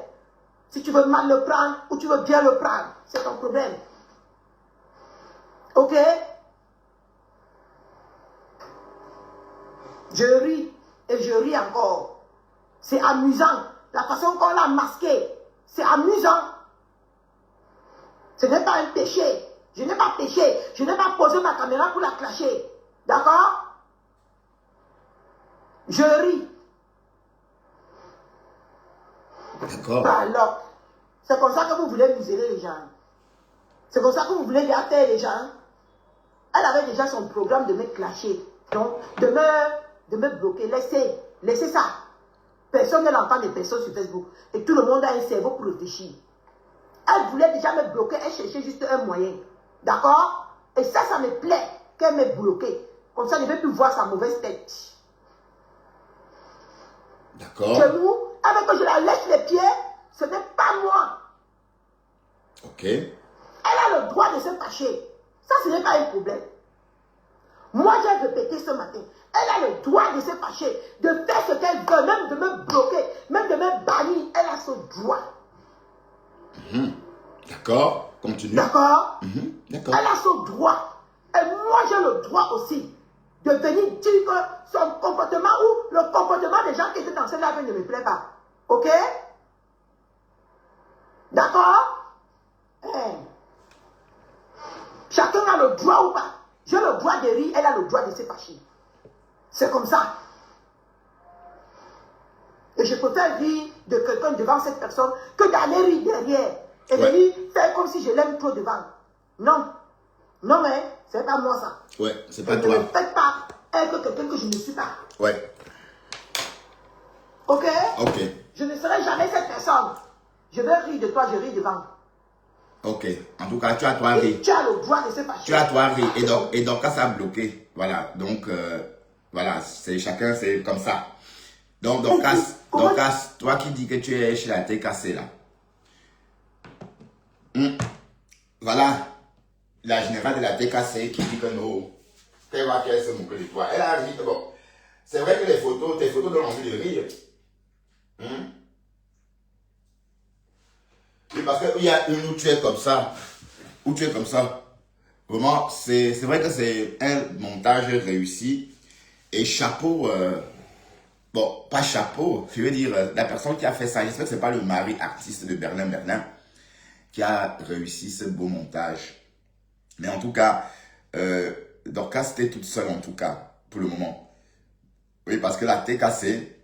Si tu veux mal le prendre ou tu veux bien le prendre, c'est ton problème. Ok? Je ris et je ris encore. C'est amusant. La façon qu'on l'a masqué, c'est amusant. Ce n'est pas un péché. Je n'ai pas péché. Je n'ai pas posé ma caméra pour la clasher. D'accord? Je ris. D'accord. Alors, c'est comme ça que vous voulez museler les gens. C'est comme ça que vous voulez gâter les gens. Elle avait déjà son programme de me clasher. Donc, de me bloquer. Laissez ça. Personne ne l'entend de personne sur Facebook. Et tout le monde a un cerveau pour réfléchir. Elle voulait déjà me bloquer. Elle cherchait juste un moyen. D'accord? Et ça me plaît qu'elle m'ait bloqué. Comme ça, je ne vais plus voir sa mauvaise tête. D'accord. Chez nous, avec que je la lèche les pieds, ce n'est pas moi. Ok. Elle a le droit de se fâcher. Ça, ce n'est pas un problème. Moi, j'ai répété ce matin. Elle a le droit de se fâcher, de faire ce qu'elle veut, même de me bloquer, même de me bannir. Elle a ce droit. D'accord. Continue. D'accord? D'accord. Elle a ce droit. Et moi, j'ai le droit aussi de venir dire que son comportement ou le comportement des gens qui étaient dans cette live ne me plaît pas. Ok? D'accord? Chacun a le droit ou pas. J'ai le droit de rire, elle a le droit de se fâcher. C'est comme ça. Et je préfère rire de quelqu'un devant cette personne que d'aller rire derrière et venir faire comme si je l'aime trop devant. Non. Non, mais c'est pas moi ça. Ouais, c'est pas et toi. Ne me faites pas être quelqu'un que je ne suis pas. Ouais. Ok? Ok. Je ne serai jamais cette personne. Je veux rire de toi, je ris devant. Ok. En tout cas, tu as toi rire. Tu as le droit de se fâcher. Tu as toi rire. Et donc, ça a bloqué. Voilà. Donc, voilà. C'est chacun, c'est comme ça. Donc, Dorcas, toi qui dis que tu es chez la TKC là. Voilà. La générale de la TKC qui dit que non. Qu'elle va qu'elle se moque de toi. Elle a ri. Bon. C'est vrai que tes photos donnent envie de rire. Oui, parce qu'il y a une où tu es comme ça. Où tu es comme ça. Vraiment, c'est vrai que c'est un montage réussi. Et chapeau, bon, pas chapeau, je veux dire, la personne qui a fait ça, j'espère que ce n'est pas le mari artiste de Berlin qui a réussi ce beau montage. Mais en tout cas, Dorcas était toute seule en tout cas, pour le moment. Oui, parce que la TKC,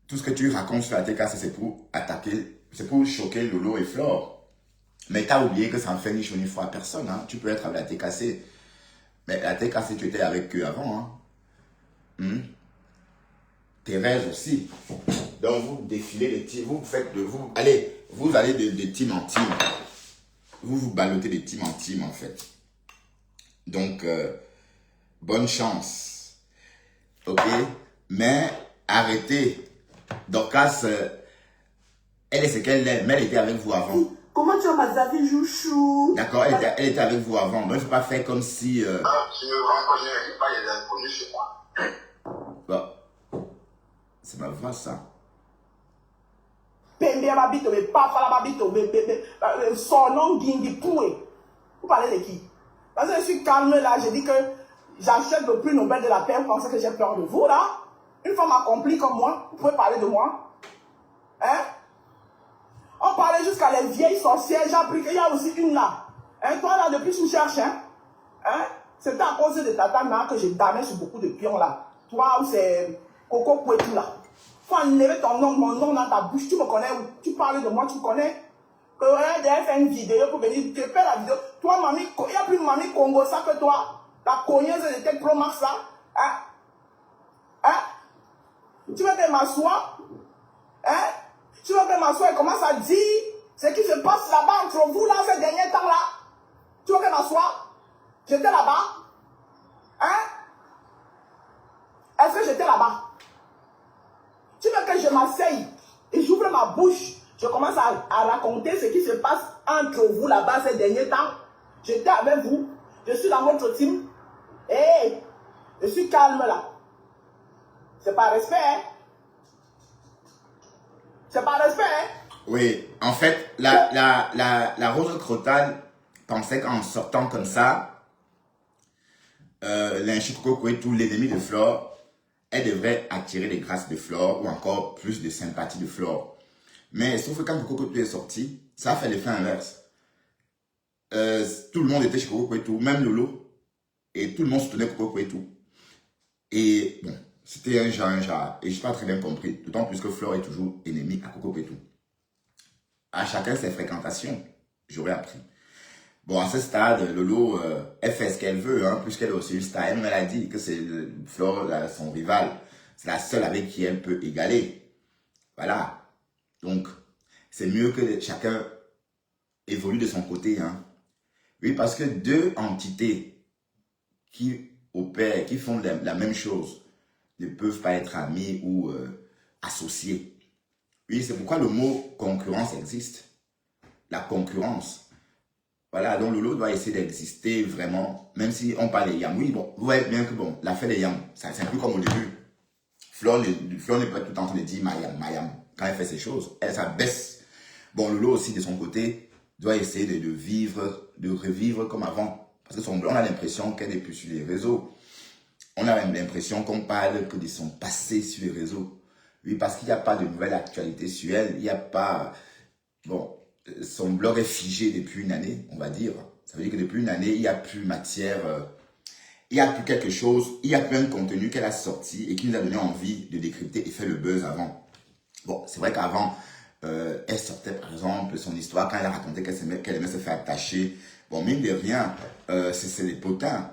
tout ce que tu racontes sur la TKC, c'est pour attaquer, c'est pour choquer Lolo et Flore. Mais tu as oublié que ça ne fait ni chaud ni froid à personne. Hein. Tu peux être avec la TKC. Mais la TKC, tu étais avec eux avant. Hein. Thérèse aussi. Donc vous défilez les tirs, vous faites de vous. Allez, vous allez de team en team. Vous vous ballottez de team en team, en fait. Donc, bonne chance. Ok? Mais arrêtez. Dorcas, elle est ce qu'elle est, mais elle était avec vous avant. Comment tu as ma Zavi Jouchou? D'accord, elle était avec vous avant. Donc, il ne faut pas faire comme si... Tu me rends pas, je n'arrive pas, il y a des inconnus chez moi. Bon, c'est ma voix, ça. Pembe ma bite, mais pas la bite, mais son nom Gingi Poué. Vous parlez de qui? Parce que je suis calme là, je dis que j'achète le prix Nobel de la paix, vous pensez que j'ai peur de vous là? Une femme accomplie comme moi, vous pouvez parler de moi? Hein? On parlait jusqu'à les vieilles sorcières, j'ai appris qu'il y a aussi une là. Hein? Toi là, depuis tu cherches, hein? Hein? C'était à cause de ta tante que j'ai damé sur beaucoup de pions là. Toi, c'est Coco Pouetou là. Faut enlever ton nom, mon nom dans ta bouche. Tu me connais, tu parles de moi, tu me connais. Que regarde, fait une vidéo pour venir, tu fais la vidéo. Toi, mamie, il n'y a plus mamie Congo ça que toi. La cogneuse de tête Pro Max là. Hein? Hein? Tu veux que m'assoie? Hein? Tu veux que m'assoie et commence à dire ce qui se passe là-bas entre vous là ces derniers temps là? Tu veux que m'assoie? J'étais là-bas? Hein? Est-ce que j'étais là-bas? Tu veux que je m'asseye et j'ouvre ma bouche, je commence à raconter ce qui se passe entre vous là-bas ces derniers temps? J'étais avec vous, je suis dans votre team. Hé, je suis calme là. C'est pas respect, hein? C'est pas respect, hein? Oui, en fait, la Rose Crotale pensait qu'en sortant comme ça, l'Inchiko Kouetou, l'ennemi de Flore, elle devrait attirer les grâces de Flore ou encore plus de sympathie de Flore. Mais sauf que quand Coco Kouetou est sorti, ça a fait l'effet inverse. Tout le monde était chez Coco Kouetou, même Lolo, et tout le monde soutenait Coco Kouetou. Et bon, c'était un genre, et je n'ai pas très bien compris, d'autant plus que Flore est toujours ennemie à Coco Kouetou. À chacun ses fréquentations, j'aurais appris. Bon, à ce stade, Lolo, elle fait ce qu'elle veut, hein, puisqu'elle est aussi une star. Elle a dit que c'est Flore, son rival. C'est la seule avec qui elle peut égaler. Voilà. Donc, c'est mieux que chacun évolue de son côté. Hein. Oui, parce que deux entités qui opèrent, qui font la même chose, ne peuvent pas être amies ou associées. Oui, c'est pourquoi le mot concurrence existe. La concurrence. Voilà, donc Lolo doit essayer d'exister vraiment, même si on parle des yams. Oui, bon, vous voyez bien que bon, l'affaire des yams, c'est un peu comme au début. Flore n'est pas tout le temps en train de dire Mayam. Quand elle fait ces choses, elle, ça baisse. Bon, Lolo aussi, de son côté, doit essayer de vivre, de revivre comme avant. Parce que on a l'impression qu'elle n'est plus sur les réseaux. On a même l'impression qu'on parle que de son passé sur les réseaux. Oui, parce qu'il n'y a pas de nouvelle actualité sur elle. Il n'y a pas... Bon... Son blog est figé depuis une année, on va dire. Ça veut dire que depuis une année, il n'y a plus matière, il n'y a plus quelque chose, il n'y a plus un contenu qu'elle a sorti et qui nous a donné envie de décrypter et faire le buzz avant. Bon, c'est vrai qu'avant, elle sortait par exemple son histoire quand elle a raconté qu'elle aimait se faire attacher. Bon, mine de rien, c'est des potins.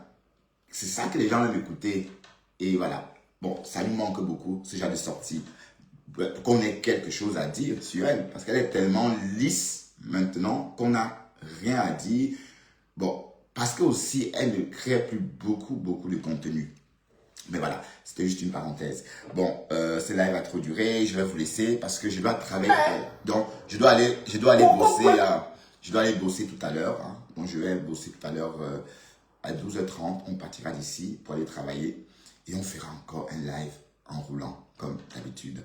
C'est ça que les gens aiment écouter. Et voilà. Bon, ça lui manque beaucoup, ce genre de sortie. Qu'on ait quelque chose à dire sur elle. Parce qu'elle est tellement lisse maintenant qu'on n'a rien à dire. Bon, parce que aussi elle ne crée plus beaucoup de contenu. Mais voilà, c'était juste une parenthèse. Bon, ce live va trop durer. Je vais vous laisser parce que je dois travailler. Donc, je dois aller bosser. Je dois aller bosser tout à l'heure. Hein. Donc, je vais bosser tout à l'heure à 12h30. On partira d'ici pour aller travailler. Et on fera encore un live en roulant, comme d'habitude.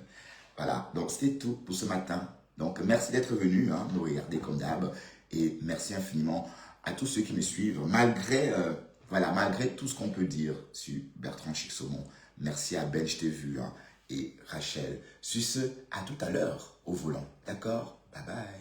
Voilà, donc c'était tout pour ce matin. Donc merci d'être venu, hein, nous regarder comme d'hab. Et merci infiniment à tous ceux qui me suivent, malgré tout ce qu'on peut dire sur Bertrand Chic-Saumon. Merci à Ben, je t'ai vu, hein, et Rachel. Sur ce, à tout à l'heure au volant. D'accord? Bye bye.